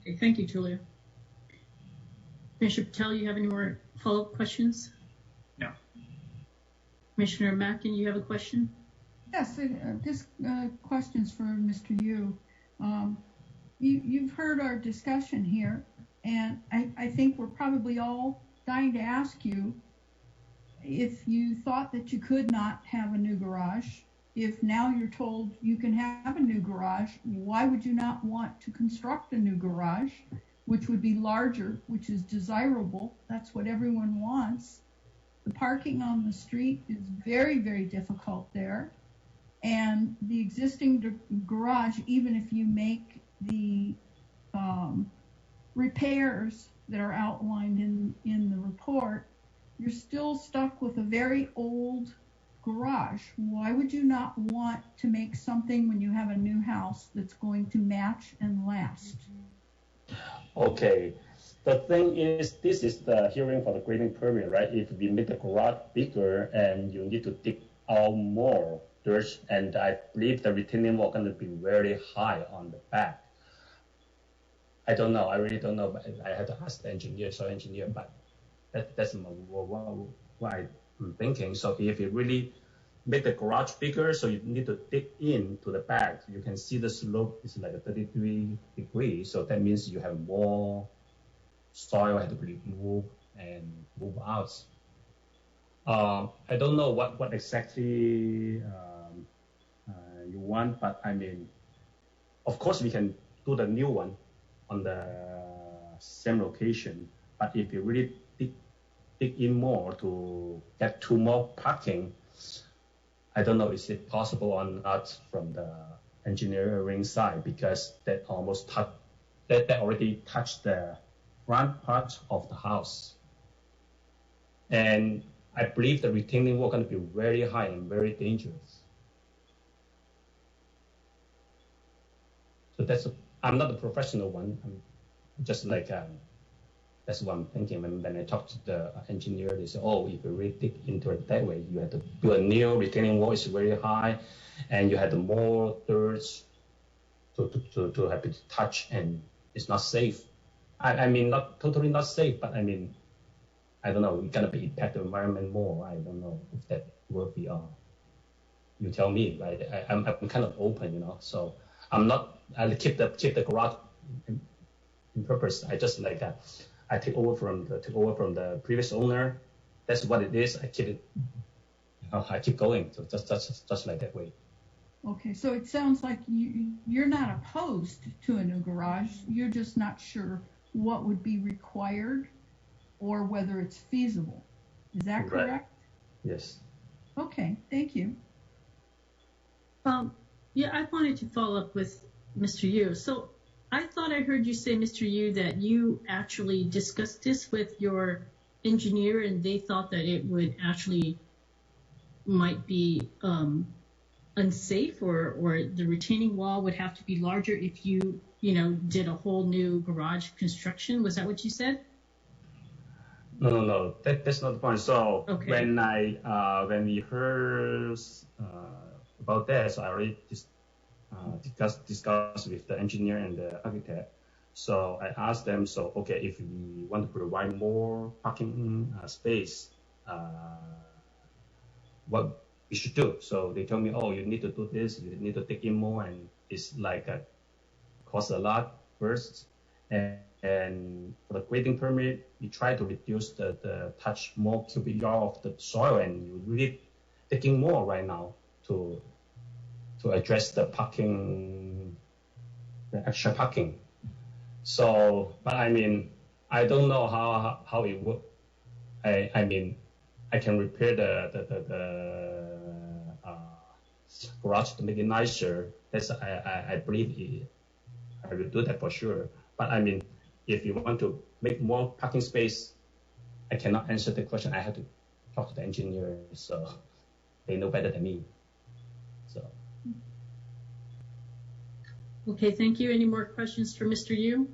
Okay, thank you, Julia. Commissioner Patel, you have any more follow-up questions?
No.
Commissioner Mackin, you have a question?
Yes, this question's for Mr. Yu. You've heard our discussion here, and I think we're probably all dying to ask you if you thought that you could not have a new garage. If now you're told you can have a new garage, why would you not want to construct a new garage, which would be larger, which is desirable? That's what everyone wants. The parking on the street is very, very difficult there. And the existing garage, even if you make the repairs that are outlined in the report, you're still stuck with a very old garage. Why would you not want to make something when you have a new house that's going to match and last?
Okay, The thing is, this is the hearing for the grading permit, right? If we make the garage bigger and you need to dig out more dirt, and I believe the retaining wall going to be very high on the back. I don't know. I really don't know. But I had to ask the engineer, but that's what I'm thinking. So if you really make the garage bigger, so you need to dig into the back. You can see the slope is like a 33 degrees. So that means you have more soil had to be removed and move out. I don't know what exactly you want, but I mean, of course we can do the new one on the same location. But if you really dig in more to get 2 more parking, I don't know is it possible or not from the engineering side, because that already touched the front part of the house. And I believe the retaining wall going to be very high and very dangerous. So I'm not a professional one. I'm just like, that's what I'm thinking. When I talk to the engineer, they say, oh, if you really dig into it that way, you have to build a new retaining wall, it's very high, and you have the more dirt to have it touch, and it's not safe. I mean, not totally not safe, but I mean, I don't know, it's going to be impact the environment more. I don't know if that will be, you tell me, right? I'm kind of open, so I'll keep the garage in purpose. I just like that. I took over from the previous owner. That's what it is. I keep it, I keep going. So just like that way.
Okay, so it sounds like you're not opposed to a new garage. You're just not sure what would be required or whether it's feasible. Is that correct?
Right. Yes.
Okay, thank you.
Yeah, I wanted to follow up with Mr. Yu. So I thought I heard you say, Mr. Yu, that you actually discussed this with your engineer and they thought that it would actually might be unsafe, or the retaining wall would have to be larger if you did a whole new garage construction. Was that what you said?
No. That's not the point. So
okay.
When we heard about that, so I already discussed with the engineer and the architect. So I asked them, so okay, if we want to provide more parking space, what we should do? So they told me, oh, you need to do this, you need to dig in more, and it's like cost a lot first. And for the grading permit, we try to reduce the touch more cubic yard of the soil, and you really digging more right now to address the parking, the extra parking. So, but I mean, I don't know how it works. I mean, I can repair the garage to make it nicer. That's I believe I will do that for sure. But I mean, if you want to make more parking space, I cannot answer the question. I have to talk to the engineer, so they know better than me. So.
Okay, thank you. Any more questions for Mr. Yu?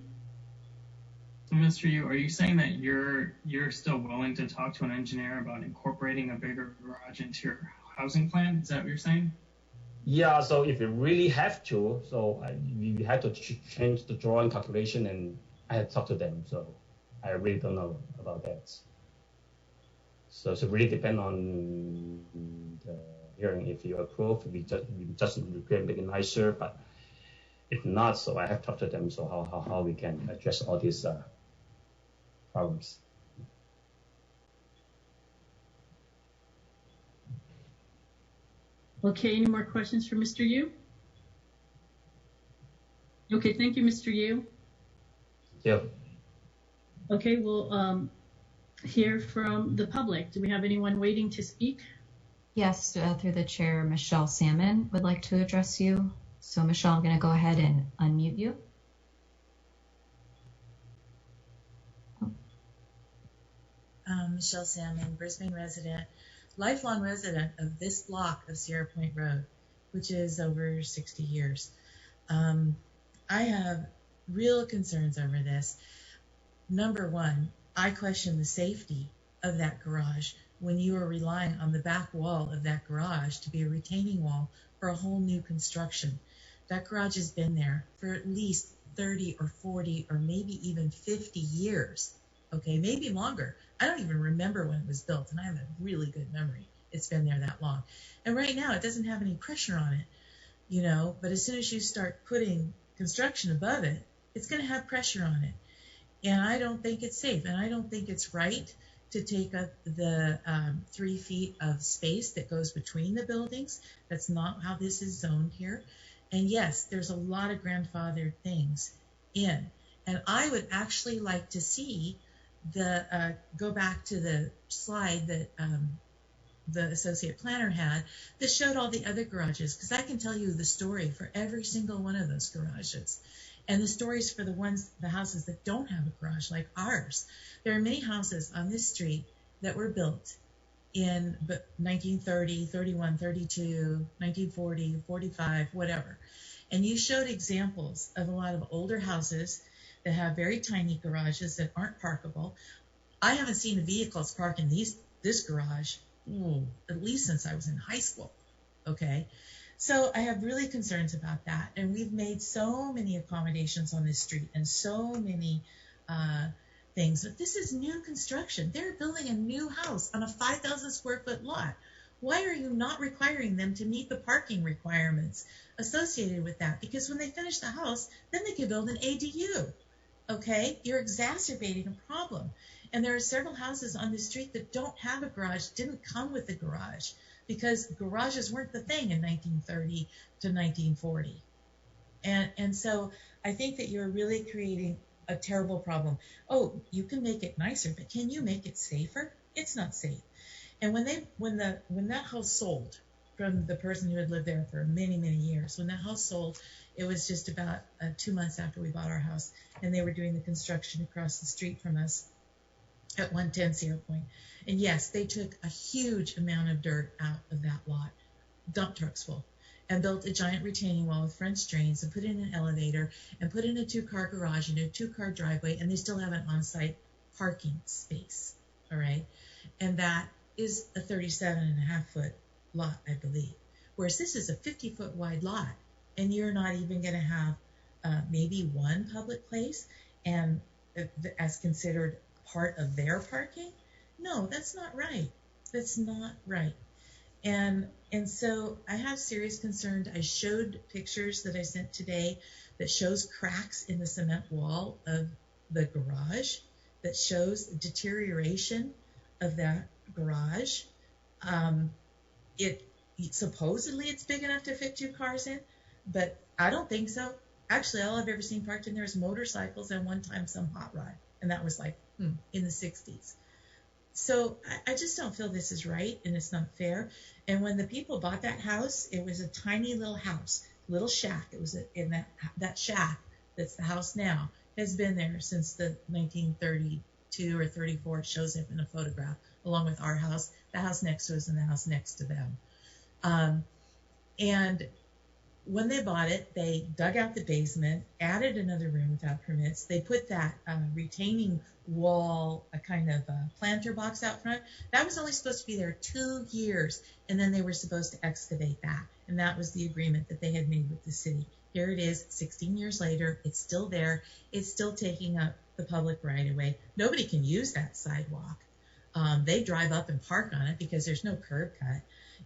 So, Mr. Yu, are you saying that you're still willing to talk to an engineer about incorporating a bigger garage into your housing plan? Is that what you're saying?
Yeah, so if you really have to, so we had to change the drawing calculation, and I had to talk to them. So I really don't know about that. So it really depends on the hearing. If you approve, we just repair, make it nicer. But if not, so I have to talk to them. So how we can address all these problems.
Okay, any more questions for Mr. Yu? Okay, thank you, Mr. Yu.
Yeah.
Okay, we'll hear from the public. Do we have anyone waiting to speak?
Yes, through the chair, Michelle Salmon would like to address you. So Michelle, I'm going to go ahead and unmute you.
Michelle Salmon, Brisbane resident, lifelong resident of this block of Sierra Point Road, which is over 60 years. I have real concerns over this. number one, I question the safety of that garage when you are relying on the back wall of that garage to be a retaining wall for a whole new construction. That garage has been there for at least 30 or 40 or maybe even 50 years. Okay, maybe longer. I don't even remember when it was built, and I have a really good memory. It's been there that long. And right now it doesn't have any pressure on it, you know, but as soon as you start putting construction above it, it's going to have pressure on it. And I don't think it's safe, and I don't think it's right to take up the 3 feet of space that goes between the buildings. That's not how this is zoned here. And yes, there's a lot of grandfathered things in. And I would actually like to see the, go back to the slide that the associate planner had that showed all the other garages, because I can tell you the story for every single one of those garages. And the stories for the houses that don't have a garage like ours. There are many houses on this street that were built in 1930, 31, 32, 1940, 45, whatever. And you showed examples of a lot of older houses that have very tiny garages that aren't parkable. I haven't seen vehicles park in this garage, at least since I was in high school, okay? So I have really concerns about that. And we've made so many accommodations on this street and so many things. But this is new construction. They're building a new house on a 5,000 square foot lot. Why are you not requiring them to meet the parking requirements associated with that? Because when they finish the house, then they can build an ADU, okay? You're exacerbating a problem. And there are several houses on the street that don't have a garage, didn't come with a garage, because garages weren't the thing in 1930 to 1940. And so I think that you're really creating a terrible problem. Oh, you can make it nicer, but can you make it safer? It's not safe. And when that house sold from the person who had lived there for many, many years, when that house sold, it was just about 2 months after we bought our house, and they were doing the construction across the street from us at 110 Sierra Point. And yes, they took a huge amount of dirt out of that lot, dump trucks full, and built a giant retaining wall with French drains and put in an elevator and put in a 2-car garage and a 2-car driveway, and they still have an on-site parking space, all right? And that is a 37.5-foot lot, I believe, whereas this is a 50-foot wide lot, and you're not even going to have maybe one public place and as considered part of their parking. No, that's not right. That's not right. And so I have serious concerns. I showed pictures that I sent today that shows cracks in the cement wall of the garage, that shows deterioration of that garage. Supposedly it's big enough to fit 2 cars in, but I don't think so. Actually, all I've ever seen parked in there is motorcycles and one time some hot rod, and that was like in the 60s. So I just don't feel this is right, and it's not fair. And when the people bought that house, it was a tiny little house, little shack. It was in that shack that's the house now, has been there since the 1932 or 34. It shows up in a photograph, along with our house, the house next to us, and the house next to them. And when they bought it, they dug out the basement, added another room without permits. They put that retaining wall, a kind of planter box out front. That was only supposed to be there 2 years, and then they were supposed to excavate that. And that was the agreement that they had made with the city. Here it is, 16 years later. It's still there. It's still taking up the public right-of-way. Nobody can use that sidewalk. They drive up and park on it because there's no curb cut,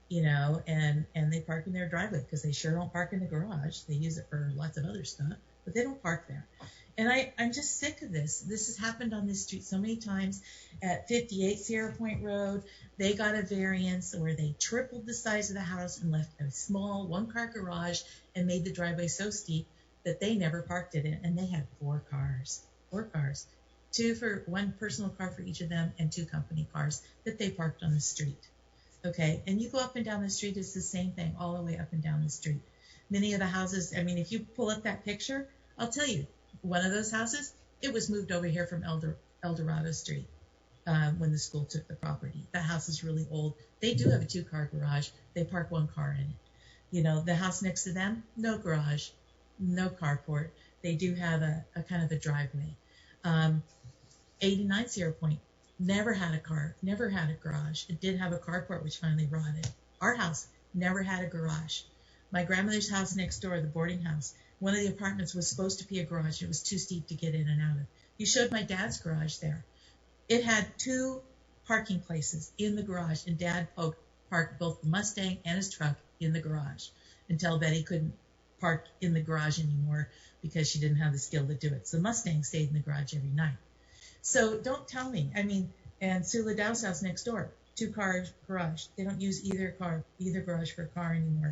you know, and they park in their driveway because they sure don't park in the garage. They use it for lots of other stuff, but they don't park there. And I'm just sick of this. This has happened on this street so many times. At 58 Sierra Point Road, they got a variance where they tripled the size of the house and left a small 1-car garage and made the driveway so steep that they never parked it in. And they had 4 cars, 1 personal car for each of them and 2 company cars that they parked on the street. Okay, and you go up and down the street, it's the same thing all the way up and down the street. Many of the houses, I mean, if you pull up that picture, I'll tell you, one of those houses, it was moved over here from El Dorado Street when the school took the property. That house is really old. They do have a 2-car garage. They park 1 car in it. You know, the house next to them, no garage, no carport. They do have a kind of a driveway. 89 Sierra Point never had a garage. It did have a carport, which finally rotted. Our house never had a garage. My grandmother's house next door, the boarding house, one of the apartments was supposed to be a garage. It was too steep to get in and out of. You showed my dad's garage there. It had 2 parking places in the garage, and Dad parked both the Mustang and his truck in the garage until Betty couldn't park in the garage anymore because she didn't have the skill to do it. So the Mustang stayed in the garage every night. So don't tell me. I mean, and Sue Ladow's house next door, 2-car garage. They don't use either garage for a car anymore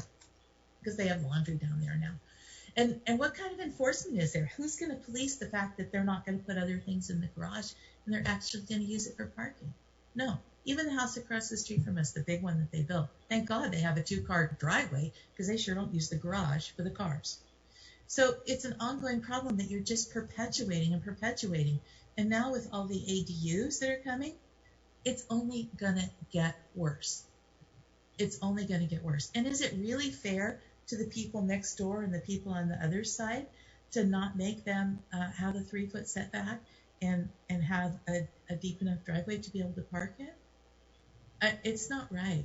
because they have laundry down there now. And what kind of enforcement is there? Who's going to police the fact that they're not going to put other things in the garage and they're actually going to use it for parking? No. Even the house across the street from us, the big one that they built, thank God they have a 2-car driveway because they sure don't use the garage for the cars. So it's an ongoing problem that you're just perpetuating and perpetuating. And now with all the ADUs that are coming, it's only going to get worse. It's only going to get worse. And is it really fair to the people next door and the people on the other side to not make them have a 3-foot setback and have a deep enough driveway to be able to park it? It's not right.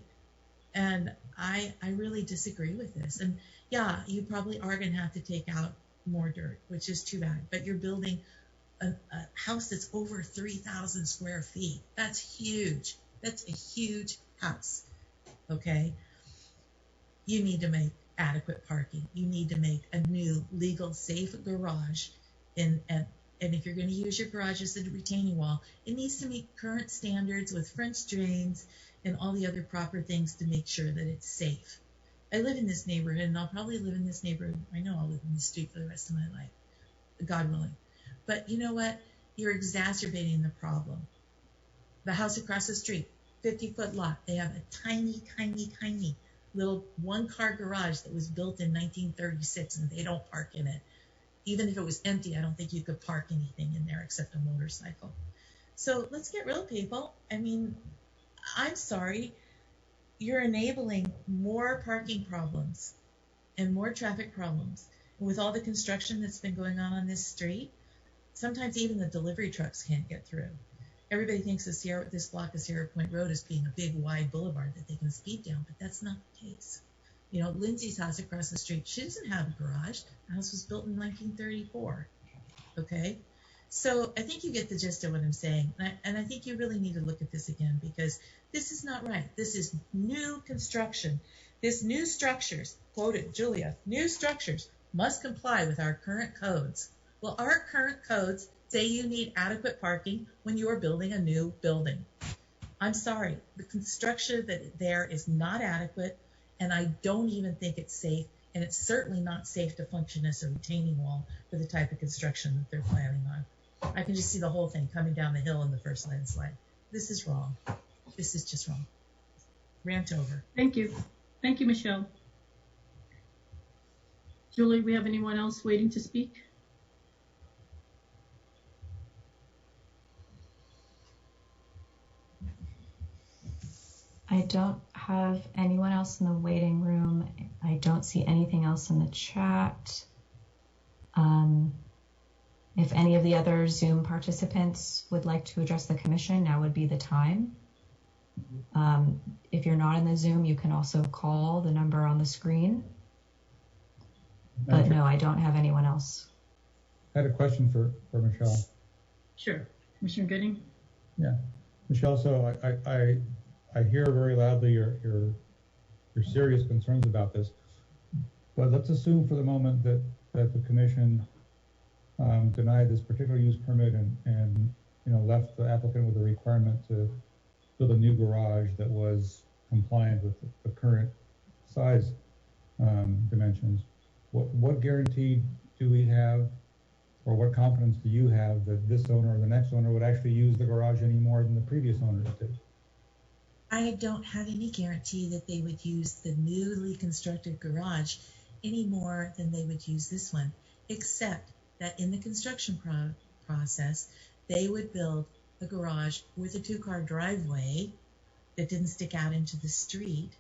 And I really disagree with this. And yeah, you probably are going to have to take out more dirt, which is too bad. But you're building a house that's over 3,000 square feet. That's huge. That's a huge house. Okay? You need to make adequate parking. You need to make a new, legal, safe garage. And if you're going to use your garage as a retaining wall, it needs to meet current standards with French drains and all the other proper things to make sure that it's safe. I live in this neighborhood, and I'll probably live in this neighborhood. I know I'll live in this street for the rest of my life, God willing. But you know what? You're exacerbating the problem. The house across the street, 50-foot lot. They have a tiny, tiny, tiny little 1-car garage that was built in 1936, and they don't park in it. Even if it was empty, I don't think you could park anything in there except a motorcycle. So let's get real, people. I mean, I'm sorry. You're enabling more parking problems and more traffic problems. And with all the construction that's been going on this street, sometimes even the delivery trucks can't get through. Everybody thinks this block of Sierra Point Road is being a big, wide boulevard that they can speed down, but that's not the case. You know, Lindsay's house across the street, she doesn't have a garage. The house was built in 1934, okay? So I think you get the gist of what I'm saying, and I think you really need to look at this again because this is not right. This is new construction. This new structures, quoted Julia, new structures must comply with our current codes. Well, our current codes say you need adequate parking when you are building a new building. I'm sorry, the construction that there is not adequate, and I don't even think it's safe, and it's certainly not safe to function as a retaining wall for the type of construction that they're planning on. I can just see the whole thing coming down the hill in the first landslide. This is wrong. This is just wrong. Rant over.
Thank you. Thank you, Michelle. Julie, we have anyone else waiting to speak?
I don't have anyone else in the waiting room. I don't see anything else in the chat. If any of the other Zoom participants would like to address the commission, now would be the time. If you're not in the Zoom, you can also call the number on the screen. But no, I don't have anyone else.
I had a question for Michelle.
Sure. Commissioner Gooding?
Yeah. Michelle, so I hear very loudly your serious concerns about this, but let's assume for the moment that the commission denied this particular use permit and left the applicant with a requirement to build a new garage that was compliant with the current size dimensions. What guarantee do we have, or what confidence do you have that this owner or the next owner would actually use the garage any more than the previous owners did?
I don't have any guarantee that they would use the newly constructed garage any more than they would use this one, except that in the construction process, they would build a garage with a 2-car driveway that didn't stick out into the street,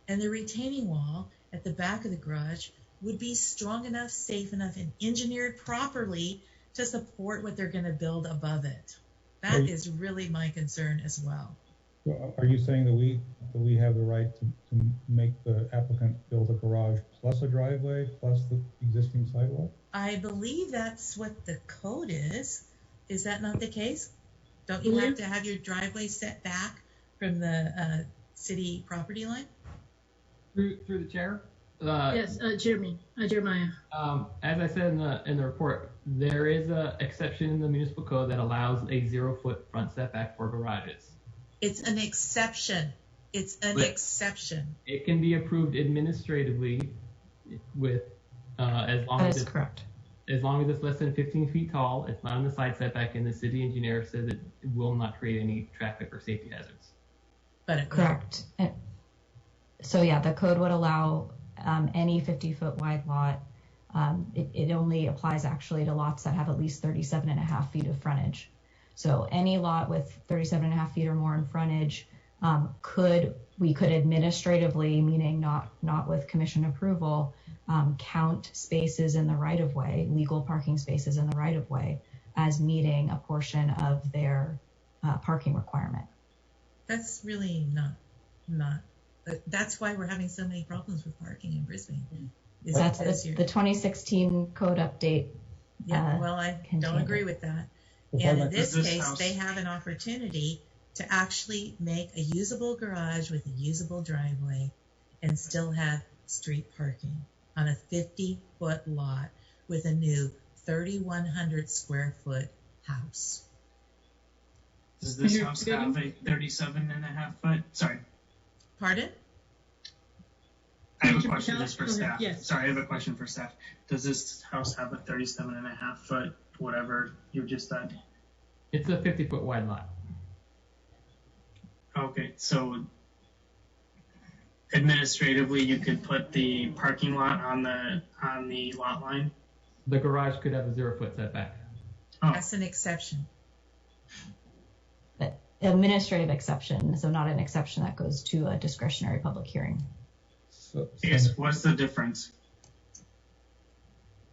and the retaining wall at the back of the garage would be strong enough, safe enough, and engineered properly to support what they're going to build above it. That is really my concern as well.
Are you saying that we have the right to make the applicant build a garage plus a driveway plus the existing sidewalk?
I believe that's what the code is. Is that not the case? Don't you have to have your driveway set back from the city property line?
Through the chair?
Yes, Jeremiah.
As I said in the report, there is an exception in the municipal code that allows a 0-foot front setback for garages.
It's an exception. It's an exception.
It can be approved administratively with as long as it's less than 15 feet tall. It's not in the side setback, and the city engineer says it will not create any traffic or safety hazards.
But
correct. So yeah, the code would allow any 50-foot wide lot. It only applies actually to lots that have at least 37.5 feet of frontage. So any lot with 37.5 feet or more in frontage we could administratively, meaning not with commission approval, count spaces in the right-of-way, legal parking spaces in the right-of-way, as meeting a portion of their parking requirement.
That's really not. That's why we're having so many problems with parking in Brisbane.
That's the 2016 code update.
Yeah, well, I don't agree with that. And in this case, they have an opportunity to actually make a usable garage with a usable driveway and still have street parking on a 50-foot lot with a new 3,100 square foot house.
Does this house have a 37.5 foot? Sorry.
Pardon?
I have a question just for staff.
Yes.
Sorry, I have a question for staff. Does this house have a 37.5 foot, whatever you just said?
It's a 50-foot wide lot.
Okay, so administratively, you could put the parking lot on the lot line?
The garage could have a 0-foot setback.
Oh. That's an exception.
Administrative exception, so not an exception that goes to a discretionary public hearing.
Yes, what's the difference?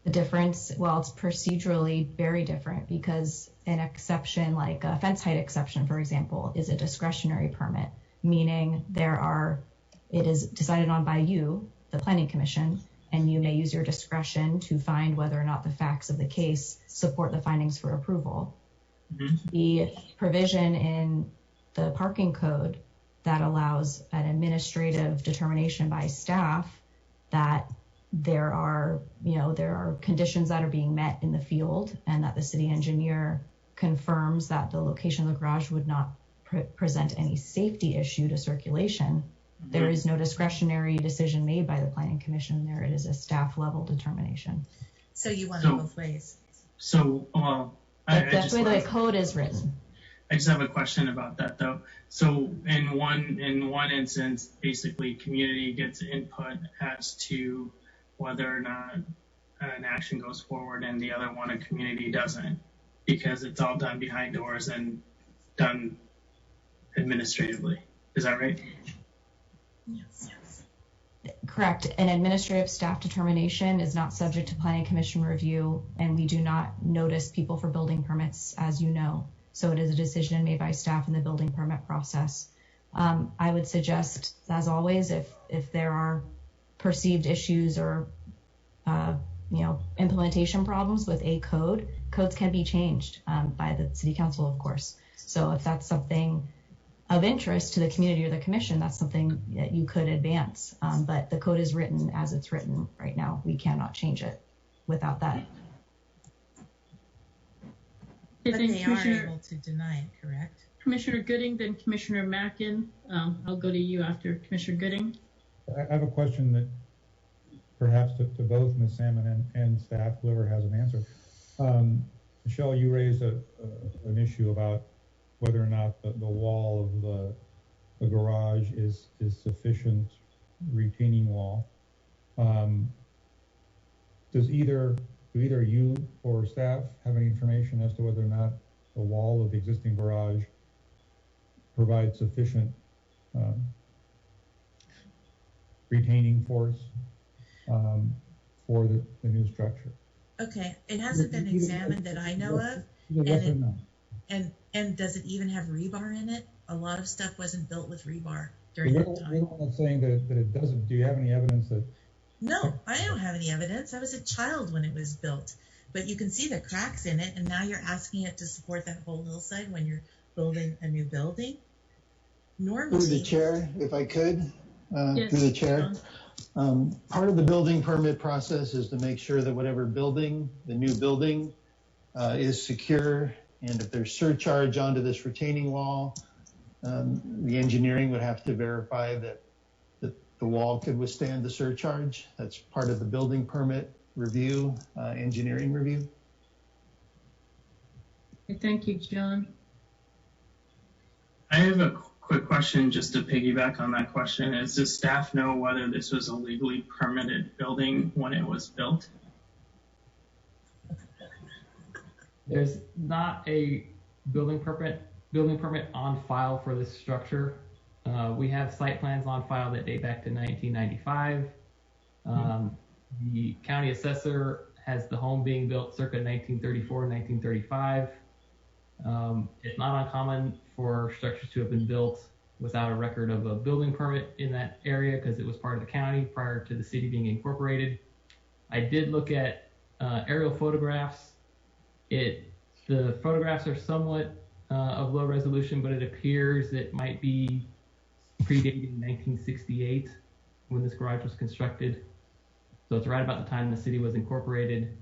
The difference, well, it's procedurally very different because an exception, like a fence height exception, for example, is a discretionary permit, meaning it is decided on by you, the Planning Commission, and you may use your discretion to find whether or not the facts of the case support the findings for approval. Mm-hmm. The provision in the parking code that allows an administrative determination by staff that there are conditions that are being met in the field and that the city engineer confirms that the location of the garage would not present any safety issue to circulation. Mm-hmm. There is no discretionary decision made by the Planning Commission there. It is a staff level determination.
So you want it both ways.
That's the way the code is written.
I just have a question about that though. So in one instance, basically community gets input as to whether or not an action goes forward, and the other one, a community doesn't, because it's all done behind doors and done administratively. Is that right?
Yes.
Correct. An administrative staff determination is not subject to Planning Commission review, and we do not notice people for building permits, as you know. So it is a decision made by staff in the building permit process. I would suggest, as always, if there are perceived issues or implementation problems with a code, codes can be changed by the City Council, of course. So if that's something of interest to the community or the commission, that's something that you could advance. But the code is written as it's written right now. We cannot change it without that.
But they are able to deny it, correct?
Commissioner Gooding, then Commissioner Mackin. I'll go to you after Commissioner Gooding.
I have a question that perhaps to both Ms. Salmon and staff, whoever has an answer. Michelle, you raised an issue about whether or not the wall of the garage is sufficient retaining wall. Do either you or staff have any information as to whether or not the wall of the existing garage provides sufficient retaining force for the new structure?
Okay, it hasn't been examined that I know of, And does it even have rebar in it? A lot of stuff wasn't built with rebar during
You're
that
the
time.
one that's saying that it doesn't. Do you have any evidence that?
No, I don't have any evidence. I was a child when it was built. But you can see the cracks in it, and now you're asking it to support that whole hillside when you're building a new building? Normally...
Through the chair, if I could,
Yes,
through the chair.
John.
Part of the building permit process is to make sure that whatever building, the new building, is secure. And if there's surcharge onto this retaining wall, the engineering would have to verify that the wall could withstand the surcharge. That's part of the building permit review, engineering review.
Okay, thank you, John.
I have a quick question just to piggyback on that question. Does the staff know whether this was a legally permitted building when it was built?
There's not a building permit on file for this structure. We have site plans on file that date back to 1995. The county assessor has the home being built circa 1934, 1935. It's not uncommon for structures to have been built without a record of a building permit in that area because it was part of the county prior to the city being incorporated. I did look at aerial photographs. The photographs are somewhat of low resolution, but it appears it might be predating 1968 when this garage was constructed. So it's right about the time the city was incorporated.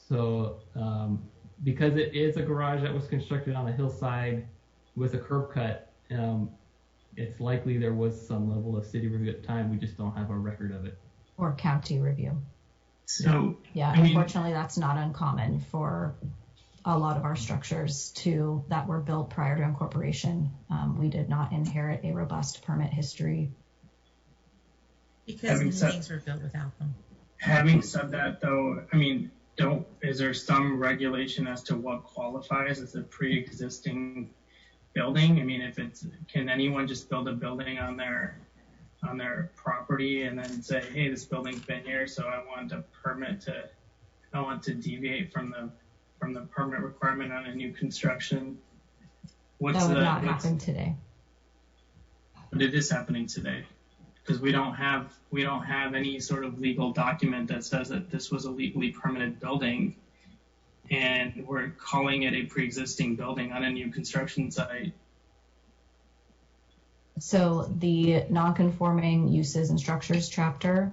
So because it is a garage that was constructed on a hillside with a curb cut, it's likely there was some level of city review at the time. We just don't have a record of it.
Or county review.
So
yeah, unfortunately, that's not uncommon for a lot of our structures that were built prior to incorporation. We did not inherit a robust permit history.
Because many things were built without them.
Having said that, though, is there some regulation as to what qualifies as a pre-existing building? I mean, can anyone just build a building on their property and then say, hey, this building's been here, so I want to deviate from the permit requirement on a new construction?
That would not happen today.
But it is happening today because we don't have any sort of legal document that says that this was a legally permitted building, and we're calling it a pre-existing building on a new construction site.
So the non-conforming uses and structures chapter,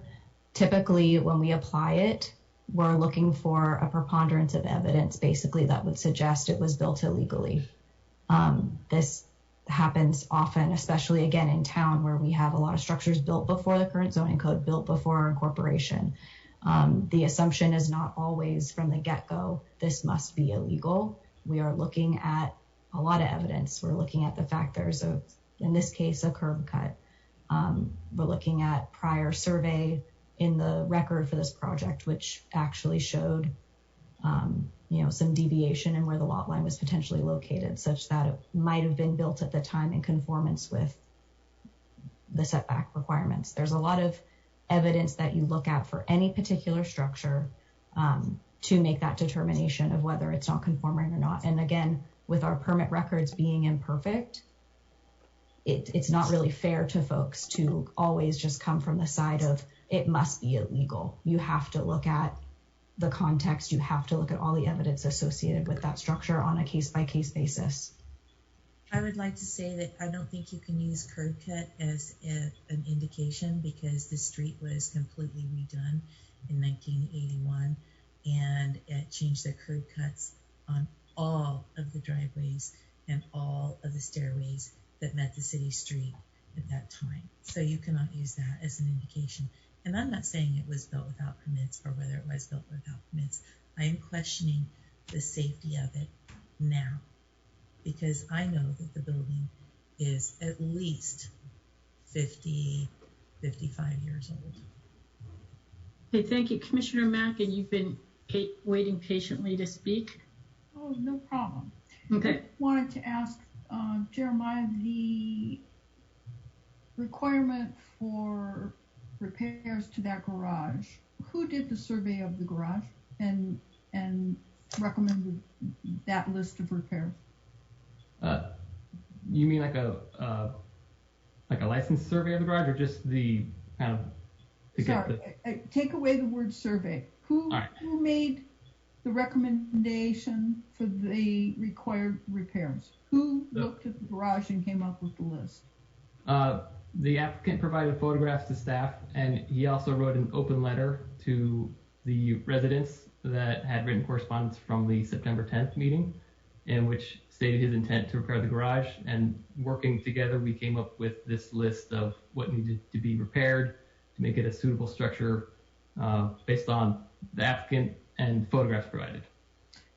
typically when we apply it, we're looking for a preponderance of evidence, basically, that would suggest it was built illegally. This happens often, especially again in town where we have a lot of structures built before the current zoning code, built before our incorporation. The assumption is not always from the get-go, this must be illegal. We are looking at a lot of evidence. We're looking at the fact there's in this case, a curb cut. We're looking at prior survey in the record for this project, which actually showed, some deviation in where the lot line was potentially located, such that it might have been built at the time in conformance with the setback requirements. There's a lot of evidence that you look at for any particular structure to make that determination of whether it's not conforming or not. And again, with our permit records being imperfect, it's not really fair to folks to always just come from the side of it must be illegal. You have to look at the context. You have to look at all the evidence associated with that structure on a case-by-case basis.
I would like to say that I don't think you can use curb cut as an indication because the street was completely redone in 1981 and it changed the curb cuts on all of the driveways and all of the stairways that met the city street at that time. So you cannot use that as an indication. And I'm not saying it was built without permits or whether it was built without permits. I am questioning the safety of it now because I know that the building is at least 50, 55 years old.
Okay, thank you. Commissioner Mack, and you've been waiting patiently to speak.
Oh, no problem.
Okay.
I wanted to ask Jeremiah, the requirement for repairs to that garage, who did the survey of the garage and recommended that list of repairs?
You mean like a license survey of the garage, or just the kind of
Sorry, take away the word survey. Who made the recommendation for the required repairs? Who looked at the garage and came up with the list?
The applicant provided photographs to staff, and he also wrote an open letter to the residents that had written correspondence from the September 10th meeting, in which stated his intent to repair the garage. And working together, we came up with this list of what needed to be repaired to make it a suitable structure based on the applicant and photographs provided.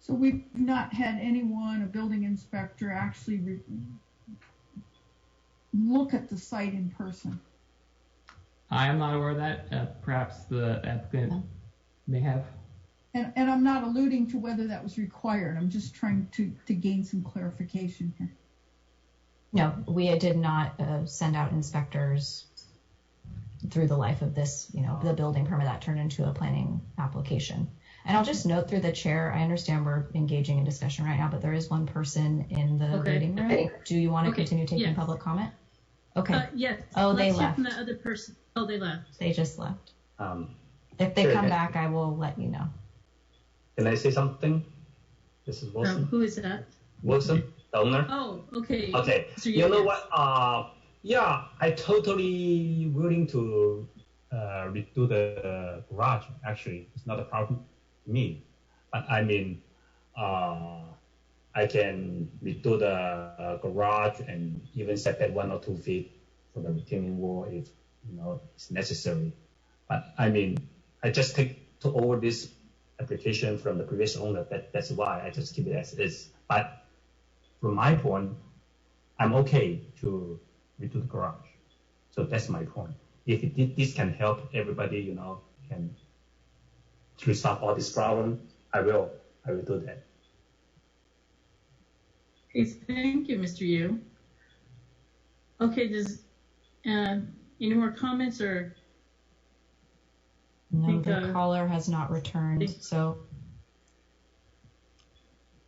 So we've not had anyone, a building inspector, actually look at the site in person.
I am not aware of that. Perhaps the applicant may have.
And I'm not alluding to whether that was required. I'm just trying to gain some clarification here.
No, we did not send out inspectors through the life of this, the building permit that turned into a planning application. And I'll just note through the chair, I understand we're engaging in discussion right now, but there is one person in the waiting room. Do you want to continue taking public comment? Okay.
Yes.
Oh,
Let's
they
hear
left.
from the other person. Oh, they left.
They just left. If they come back, I will let you know.
Can I say something? This is Wilson.
Who is that?
Wilson, the owner.
Oh, okay.
Okay. You know what? Yeah, I totally willing to redo the garage. Actually, it's not a problem to me. But I mean, I can redo the garage and even set back 1 or 2 feet for the retaining wall if it's necessary. But I mean, I just took over this application from the previous owner. That's why I just keep it as is. But from my point, I'm okay to redo the garage. So that's my point. If this can help everybody, can resolve all this problem, I will do that.
Okay, thank you, Mr. Yu. Okay, does any more comments or?
No, the caller has not returned. So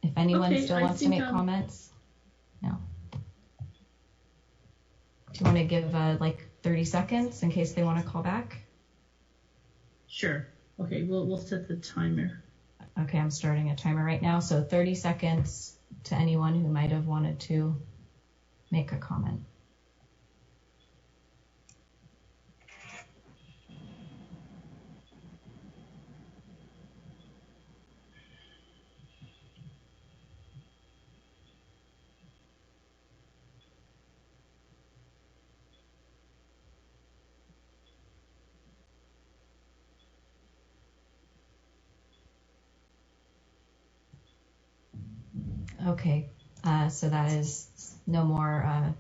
if anyone still wants to make comments, no. Do you want to give like 30 seconds in case they want to call back?
Sure. Okay, we'll set the timer.
Okay, I'm starting a timer right now. So 30 seconds to anyone who might have wanted to make a comment. Okay, so that is no more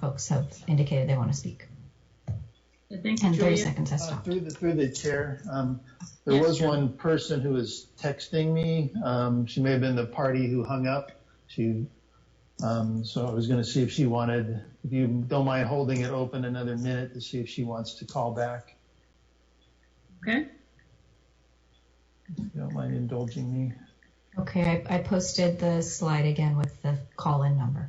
folks have indicated they want to speak.
Thank you,
and 30
Julia.
seconds has stopped.
Through the chair, there was one person who was texting me. She may have been the party who hung up. So I was going to see if she wanted, if you don't mind holding it open another minute to see if she wants to call back.
Okay.
If you don't mind indulging me.
Okay, I posted the slide again with the call-in number.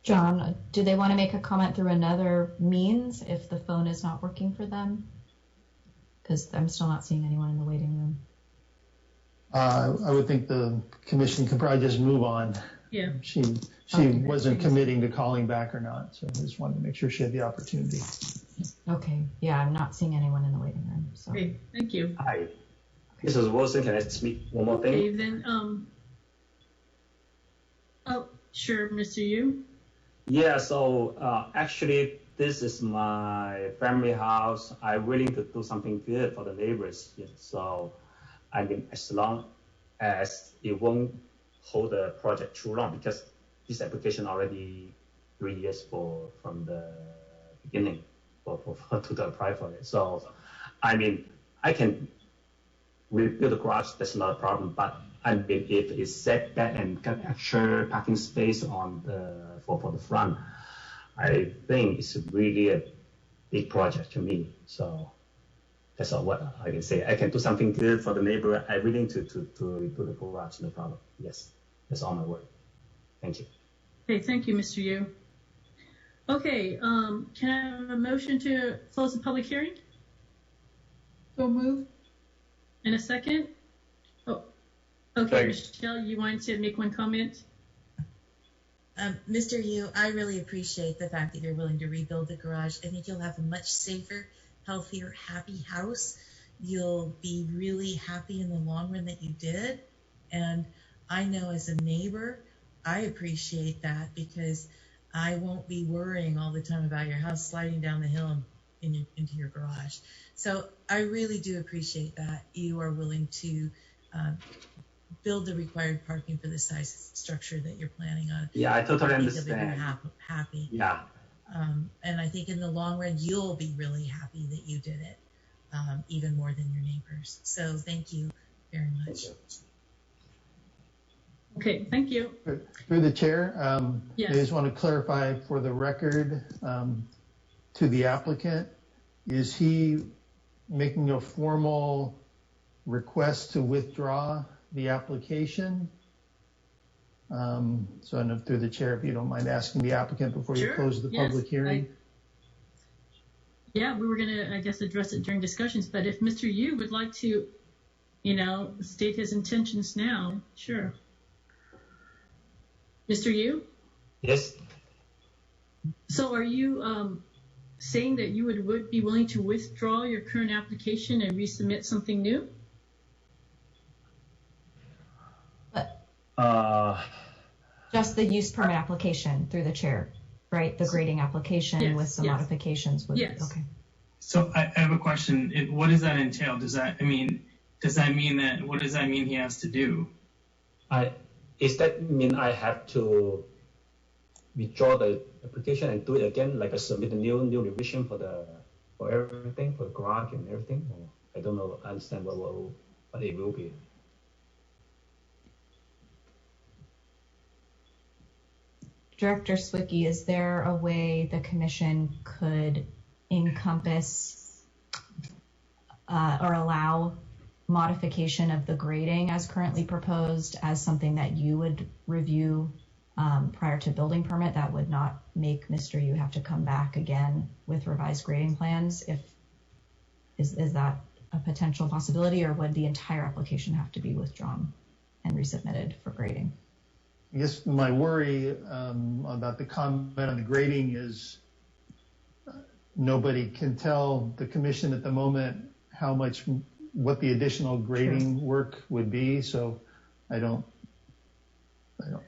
John, do they want to make a comment through another means if the phone is not working for them? Because I'm still not seeing anyone in the waiting room.
I would think the commission could probably just move on.
Yeah.
She wasn't committing to calling back or not, so I just wanted to make sure she had the opportunity.
Okay. Yeah, I'm not seeing anyone in the waiting room. So.
Okay, thank you.
Hi, this is Wilson. Can I speak one more thing?
Okay, then, oh, sure, Mr. Yu.
Yeah, so actually, this is my family house. I'm willing to do something good for the neighbors. Yeah, so, I mean, as long as it won't hold the project too long, because this application already 3 years from the beginning to apply for it. So, I mean, I can rebuild the garage. That's not a problem. But I mean, if it's set back and got extra parking space on for the front, I think it's really a big project to me. So that's all what I can say. I can do something good for the neighbor. I'm willing to rebuild the garage. No problem. Yes, that's all my word. Thank you.
Okay, thank you, Mr. Yu. Okay, can I have a motion to close the public hearing?
So moved.
In a second? Oh, okay, Michelle, you wanted to make one comment?
Mr. Yu, I really appreciate the fact that you're willing to rebuild the garage. I think you'll have a much safer, healthier, happy house. You'll be really happy in the long run that you did. And I know as a neighbor, I appreciate that because I won't be worrying all the time about your house sliding down the hill into your garage. So I really do appreciate that you are willing to build the required parking for the size structure that you're planning on.
Yeah, I totally understand.
You're happy.
Yeah.
And I think in the long run, you'll be really happy that you did it, even more than your neighbors. So thank you very much.
Thank you.
Okay, thank you.
Through the chair,
Yes.
I just want to clarify for the record to the applicant, is he making a formal request to withdraw the application? So I know through the chair, if you don't mind asking the applicant before you close the public hearing.
Yeah, we were going to, I guess, address it during discussions, but if Mr. Yu would like to, state his intentions now, sure. Mr. Yu?
Yes.
So are you saying that you would be willing to withdraw your current application and resubmit something new?
Just the use permit application through the chair, right? The grading application with some modifications.
Yes.
Okay.
So I have a question. What does that entail? What does that mean he has to do?
Does that mean I have to withdraw the application and do it again, like submit a new revision for everything, for the garage and everything? Or I don't know. I understand what it will be.
Director Swicky, is there a way the commission could encompass or allow modification of the grading as currently proposed as something that you would review prior to building permit that would not make Mr. Yu have to come back again with revised grading plans? Is that a potential possibility, or would the entire application have to be withdrawn and resubmitted for grading?
I guess my worry about the comment on the grading is nobody can tell the commission at the moment what the additional grading work would be. So I don't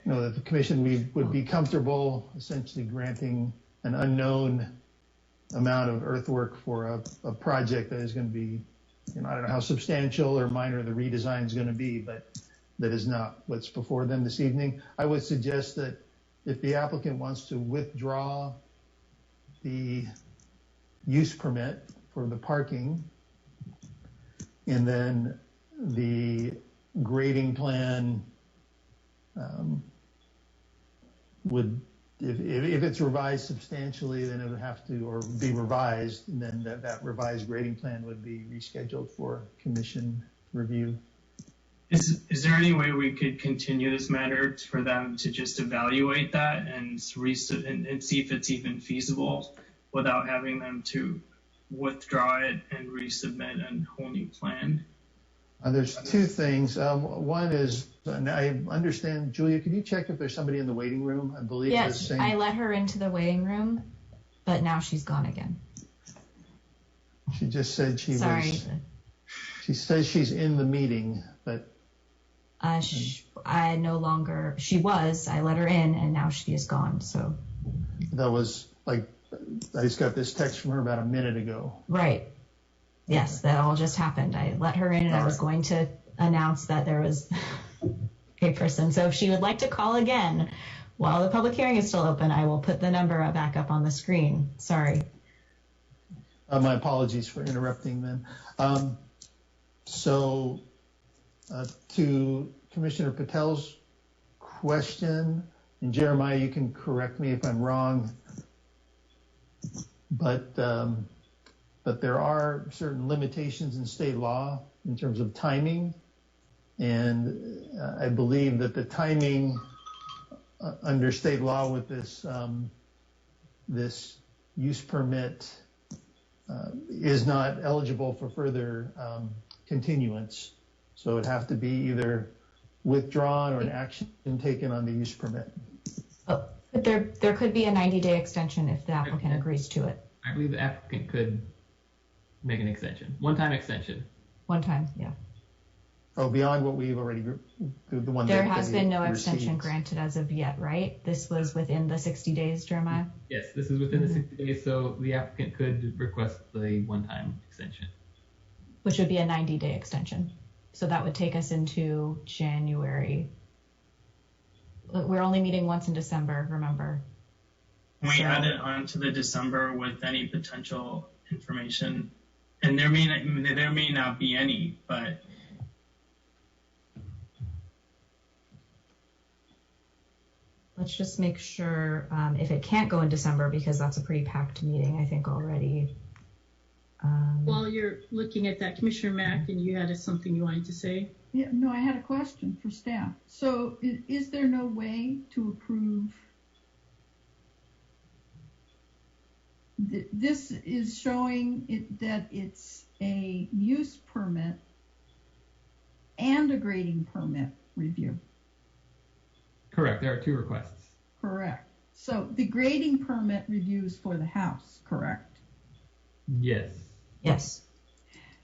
know that the commission would be comfortable essentially granting an unknown amount of earthwork for a project that is going to be, I don't know how substantial or minor the redesign is going to be, but that is not what's before them this evening. I would suggest that if the applicant wants to withdraw the use permit for the parking, and then the grading plan if it's revised substantially, then it would have to, or be revised, and then that revised grading plan would be rescheduled for commission review.
Is there any way we could continue this matter for them to just evaluate that and see if it's even feasible without having them to withdraw it and resubmit a whole new plan?
There's two things. One is, and I understand, Julia, could you check if there's somebody in the waiting room? I believe
yes, I let her into the waiting room, but now she's gone again.
She just said she
Sorry.
She says she's in the meeting, but
I no longer. She was. I let her in, and now she is gone. So
that was like I just got this text from her about a minute ago.
Right. Yes, that all just happened. I let her in, and I was going to announce that there was a person. So if she would like to call again while the public hearing is still open, I will put the number back up on the screen. Sorry.
My apologies for interrupting then. To Commissioner Patel's question, and Jeremiah, you can correct me if I'm wrong, but there are certain limitations in state law in terms of timing, and I believe that the timing under state law with this use permit is not eligible for further continuance. So it'd have to be either withdrawn or an action taken on the use permit.
Oh, but there could be a 90-day extension if the applicant agrees to it.
I believe the applicant could make an extension, one-time extension.
One time, yeah.
Oh, beyond what we've already, the one
there
that
has been no
received.
extension granted as of yet, right? This was within the 60 days, Jeremiah?
Yes, this is within the 60 days, so the applicant could request the one-time extension.
Which would be a 90-day extension. So that would take us into January. We're only meeting once in December, remember?
Can we add it on to the December with any potential information? And there may not be any, but
let's just make sure if it can't go in December, because that's a pretty packed meeting, I think, already.
While you're looking at that, Commissioner Mack, and you had something you wanted to say?
Yeah, no, I had a question for staff. So is there no way to approve? This is showing that it's a use permit and a grading permit review.
Correct, there are two requests.
Correct. So the grading permit review is for the house, correct?
Yes.
Yes.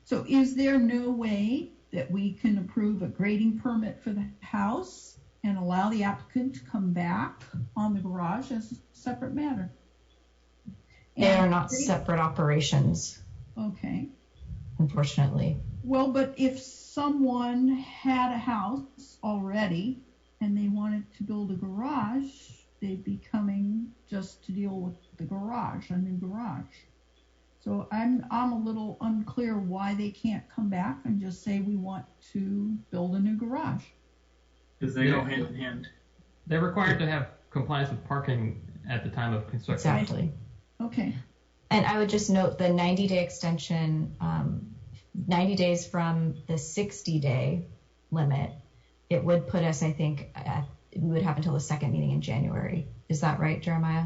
So is there no way that we can approve a grading permit for the house and allow the applicant to come back on the garage as a separate matter?
They are not separate operations.
Okay.
Unfortunately.
Well, but if someone had a house already and they wanted to build a garage, they'd be coming just to deal with the garage, a new garage. So I'm a little unclear why they can't come back and just say we want to build a new garage.
Because they go hand in hand.
They're required to have compliance with parking at the time of construction.
Exactly.
Okay.
And I would just note the 90-day extension, 90 days from the 60-day limit, it would put us, I think, we would have until the second meeting in January. Is that right, Jeremiah?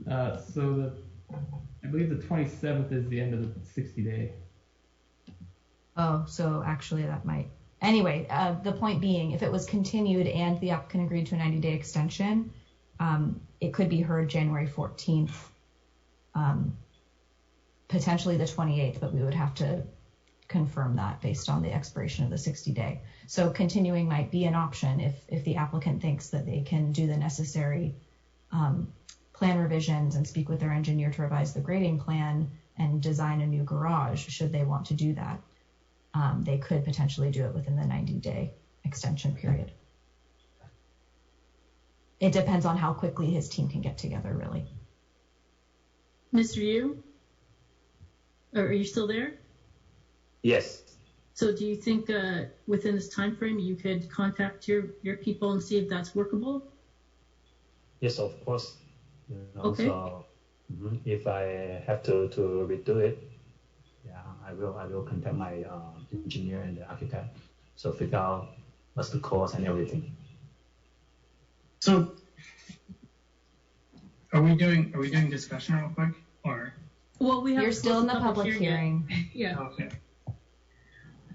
I believe the 27th is the end of the 60-day.
Oh, so actually that might. Anyway, the point being, if it was continued and the applicant agreed to a 90-day extension, it could be heard January 14th, potentially the 28th, but we would have to confirm that based on the expiration of the 60-day. So continuing might be an option if the applicant thinks that they can do the necessary plan revisions and speak with their engineer to revise the grading plan and design a new garage, should they want to do that. They could potentially do it within the 90-day extension period. It depends on how quickly his team can get together, really.
Mr. Yu? Are you still there?
Yes.
So do you think within this time frame you could contact your people and see if that's workable?
Yes, of course.
Okay.
So if I have to redo it, yeah, I will contact my engineer and the architect.
So figure out what's the cost and everything.
So are we doing discussion real quick, or?
Well, we have
You're still in the public hearing.
Yeah.
Okay.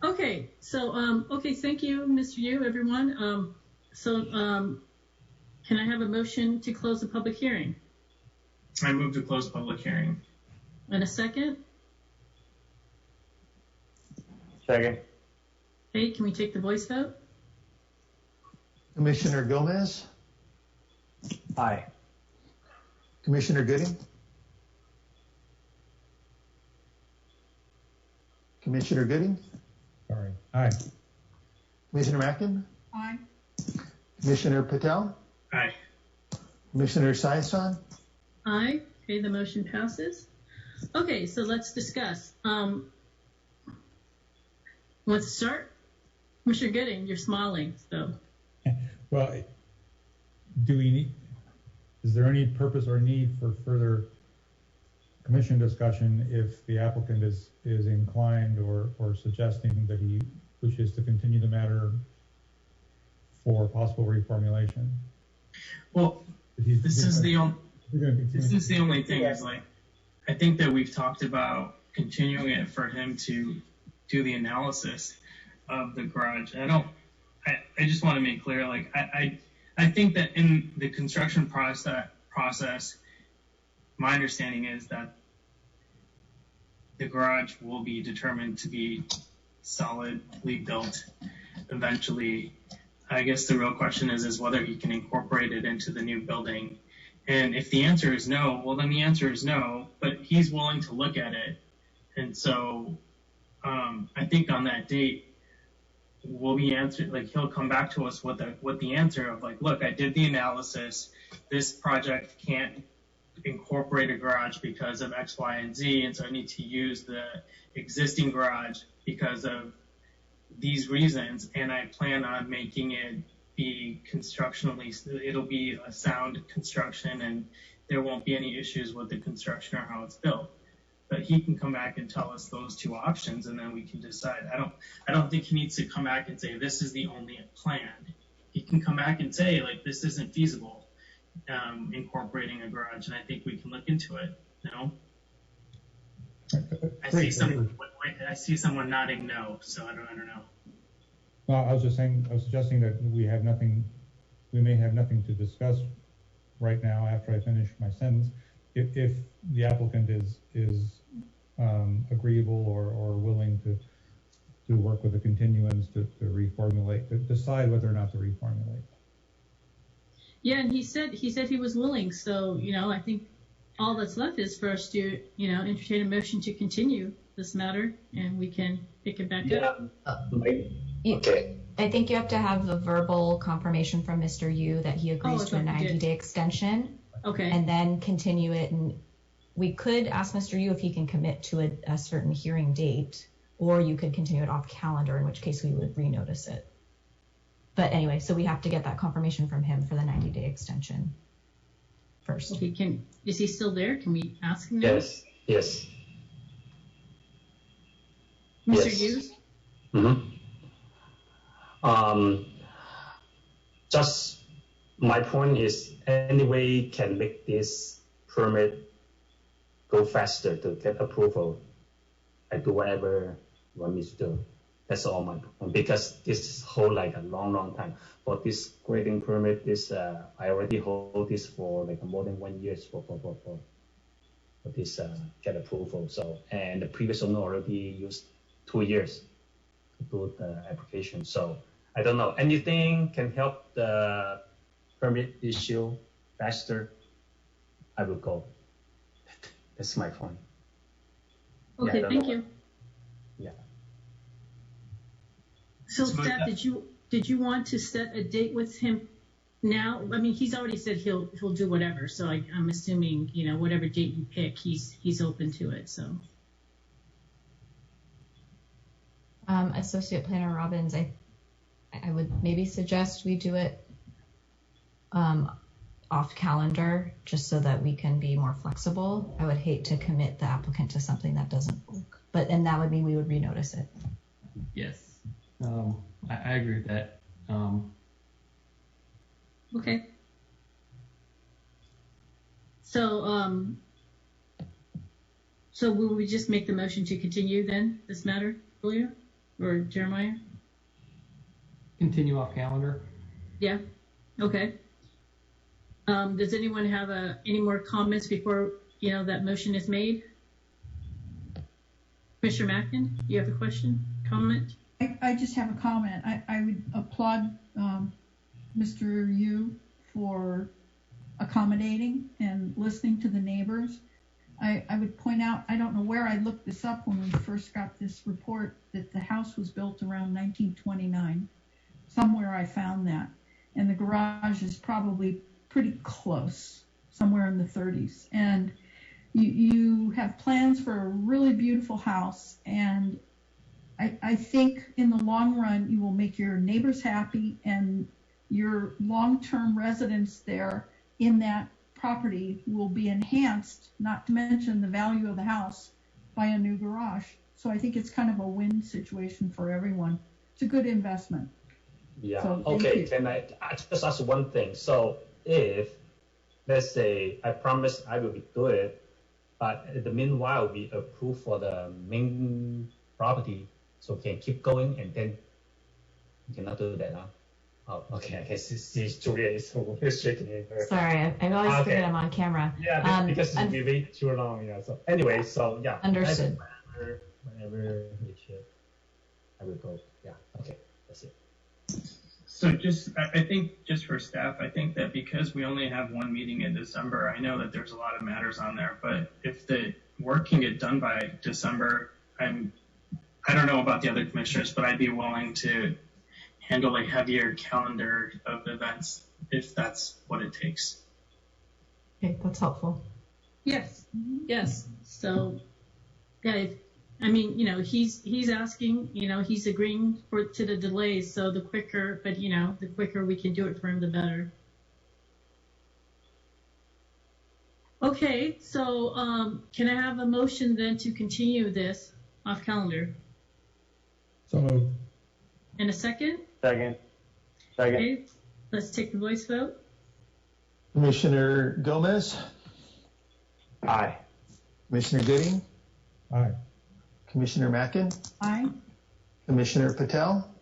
Okay. So, okay. Thank you, Mr. Yu, everyone. Can I have a motion to close the public hearing?
I move to close public hearing.
And a second?
Second.
Okay. Can we take the voice vote?
Commissioner Gomez,
Aye.
Commissioner Gooding, Commissioner Gooding,
Sorry. Aye.
Commissioner Mackin,
Aye.
Commissioner Patel,
Aye.
Commissioner Saison.
Aye. Okay. The motion passes. Okay. So let's discuss. Want to start? Commissioner Gooding, you're smiling, so.
Well, is there any purpose or need for further commission discussion if the applicant is inclined or suggesting that he wishes to continue the matter for possible reformulation?
Well, this is the only thing is like, I think that we've talked about continuing it for him to do the analysis of the garage. I just want to make clear, like, I think that in the construction process, my understanding is that the garage will be determined to be solidly built eventually. I guess the real question is whether he can incorporate it into the new building. And if the answer is no, well, then the answer is no, but he's willing to look at it. And so I think on that date, will be answered, like, he'll come back to us with the answer of, like, look, I did the analysis. This project can't incorporate a garage because of X, Y, and Z, and so I need to use the existing garage because of these reasons, and I plan on making it be constructionally, it'll be a sound construction, and there won't be any issues with the construction or how it's built. But he can come back and tell us those two options, and then we can decide. I don't think he needs to come back and say this is the only plan. He can come back and say, like, this isn't feasible, incorporating a garage, and I think we can look into it. No. I see someone nodding no, so I don't know.
Well, I was suggesting that we may have nothing to discuss right now after I finish my sentence. If the applicant is agreeable or willing to work with the continuance to reformulate, to decide whether or not to reformulate.
Yeah, and he said he was willing. So, I think all that's left is for us to, entertain a motion to continue this matter, and we can pick it back up.
Okay. I think you have to have the verbal confirmation from Mr. Yu that he agrees to a 90-day extension.
Okay.
And then continue it. And we could ask Mr. Yu if he can commit to a certain hearing date, or you could continue it off calendar, in which case we would renotice it. But anyway, so we have to get that confirmation from him for the 90-day extension first.
Okay, is he still there? Can we ask him now?
Yes.
Mr. Yu?
Just my point is, any way can make this permit go faster to get approval. I do whatever you want me to do. That's all my point. Because this hold like a long time. For this grading permit, I already hold this for like more than 1 year for this get approval. So, and the previous owner already used 2 years to do the application. So I don't know. Anything can help the permit issue faster, I will go. That's my point.
Okay, thank you.
Yeah.
So, Steph, did you want to set a date with him now? I mean, he's already said he'll do whatever. So I'm assuming, whatever date you pick, he's open to it. So.
Associate Planner Robbins, I would maybe suggest we do it off calendar, just so that we can be more flexible. I would hate to commit the applicant to something that doesn't work, and that would mean we would renotice it.
Yes. I agree with that.
Okay. So, so will we just make the motion to continue then, this matter, Julia or Jeremiah?
Continue off calendar.
Yeah. Okay. Does anyone have any more comments before that motion is made? Commissioner Mackin, you have a question, comment?
I just have a comment. I would applaud Mr. Yu for accommodating and listening to the neighbors. I would point out, I don't know where I looked this up when we first got this report, that the house was built around 1929. Somewhere I found that. And the garage is probably pretty close, somewhere in the 30s. And you have plans for a really beautiful house, and I think in the long run you will make your neighbors happy, and your long-term residence there in that property will be enhanced, not to mention the value of the house, by a new garage. So I think it's kind of a win situation for everyone. It's a good investment.
Yeah.
So,
okay. Can I just ask one thing? So if, let's say, I promise I will do it, but in the meanwhile we approve for the main property, so can keep going, and then you cannot do that now. Oh, okay. I guess she's Julia is shaking her.
Sorry, I always forget I'm on camera.
Yeah, because we wait too long. Yeah. So anyway, so yeah.
Understood.
Whenever we should, I will go. Yeah. Okay. That's it.
So I think just for staff, I think that because we only have one meeting in December, I know that there's a lot of matters on there, but if the work can get done by December, I don't know about the other commissioners, but I'd be willing to handle a heavier calendar of events if that's what it takes.
Okay, that's helpful.
Yes. Yes. So, yeah, he's asking, he's agreeing to the delays. So the quicker, but the quicker we can do it for him, the better. Okay. So, can I have a motion then to continue this off calendar?
So moved.
And a second?
Second.
Okay. Let's take the voice vote.
Commissioner Gomez?
Aye.
Commissioner Gooding?
Aye.
Commissioner Mackin?
Aye.
Commissioner Patel?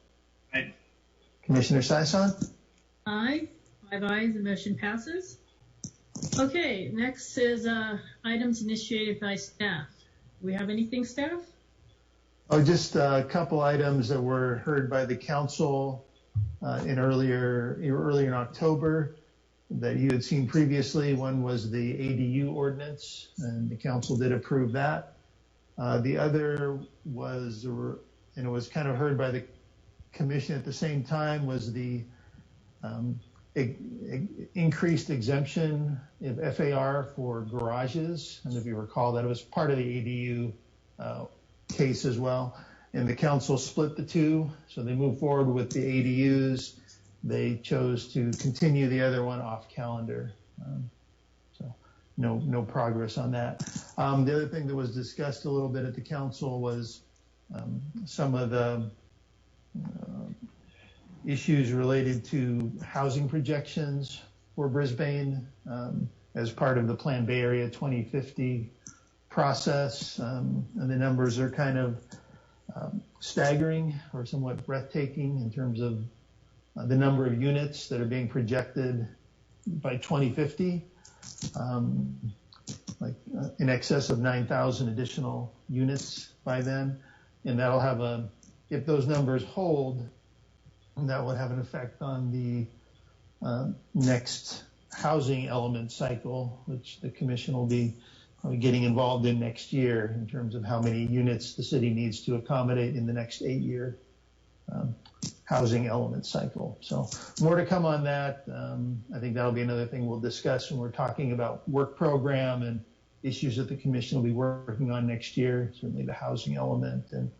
Aye.
Commissioner Saison?
Aye. 5 ayes, the motion passes. Okay, next is items initiated by staff. Do we have anything, staff?
Oh, just a couple items that were heard by the council earlier in October that you had seen previously. One was the ADU ordinance, and the council did approve that. The other was, and it was kind of heard by the commission at the same time, was the increased exemption of FAR for garages. And if you recall, that it was part of the ADU case as well. And the council split the two, so they moved forward with the ADUs. They chose to continue the other one off calendar. So no progress on that. The other thing that was discussed a little bit at the council was some of the issues related to housing projections for Brisbane as part of the Plan Bay Area 2050 process. And the numbers are kind of staggering or somewhat breathtaking in terms of the number of units that are being projected by 2050, in excess of 9,000 additional units by then. And that'll have if those numbers hold, that would have an effect on the next housing element cycle, which the commission will be getting involved in next year in terms of how many units the city needs to accommodate in the next 8-year housing element cycle. So more to come on that. I think that'll be another thing we'll discuss when we're talking about work program and issues that the commission will be working on next year, certainly the housing element, and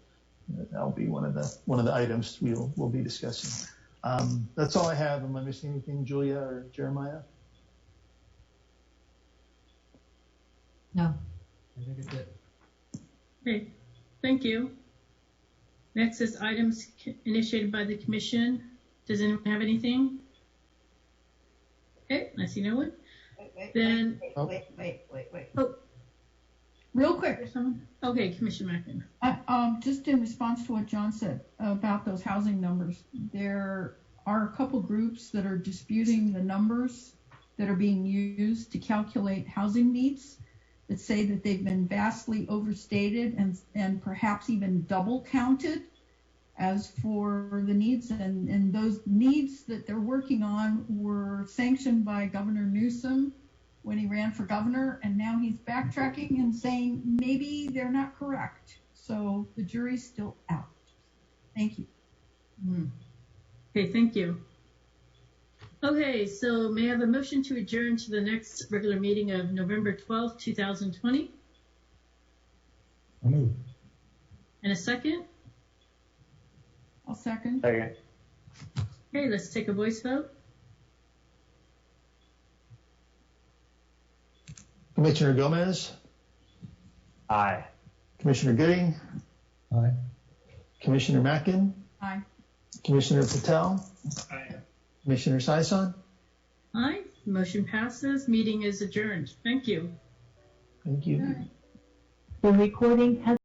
that'll be one of the items we'll be discussing. That's all I have. Am I missing anything, Julia or Jeremiah?
No.
I think it's it.
Okay, thank you. Next is items initiated by the commission. Does anyone have anything? Okay, I see no one. Then,
Wait.
oh,
Real quick,
someone? Okay, Commissioner Mackin.
just in response to what John said about those housing numbers, there are a couple groups that are disputing the numbers that are being used to calculate housing needs, that say that they've been vastly overstated and perhaps even double counted as for the needs. And those needs that they're working on were sanctioned by Governor Newsom when he ran for governor, and now he's backtracking and saying maybe they're not correct. So the jury's still out. Thank you.
Okay, thank you. Okay, so may I have a motion to adjourn to the next regular meeting of November 12th, 2020?
I'll move.
And a second?
I'll second.
Second.
Okay, let's take a voice vote.
Commissioner Gomez,
Aye.
Commissioner Gooding,
Aye.
Commissioner Mackin,
Aye.
Commissioner Patel,
Aye.
Commissioner Sison.
Aye, motion passes. Meeting is adjourned. Thank you.
Thank you.
All right.
The recording has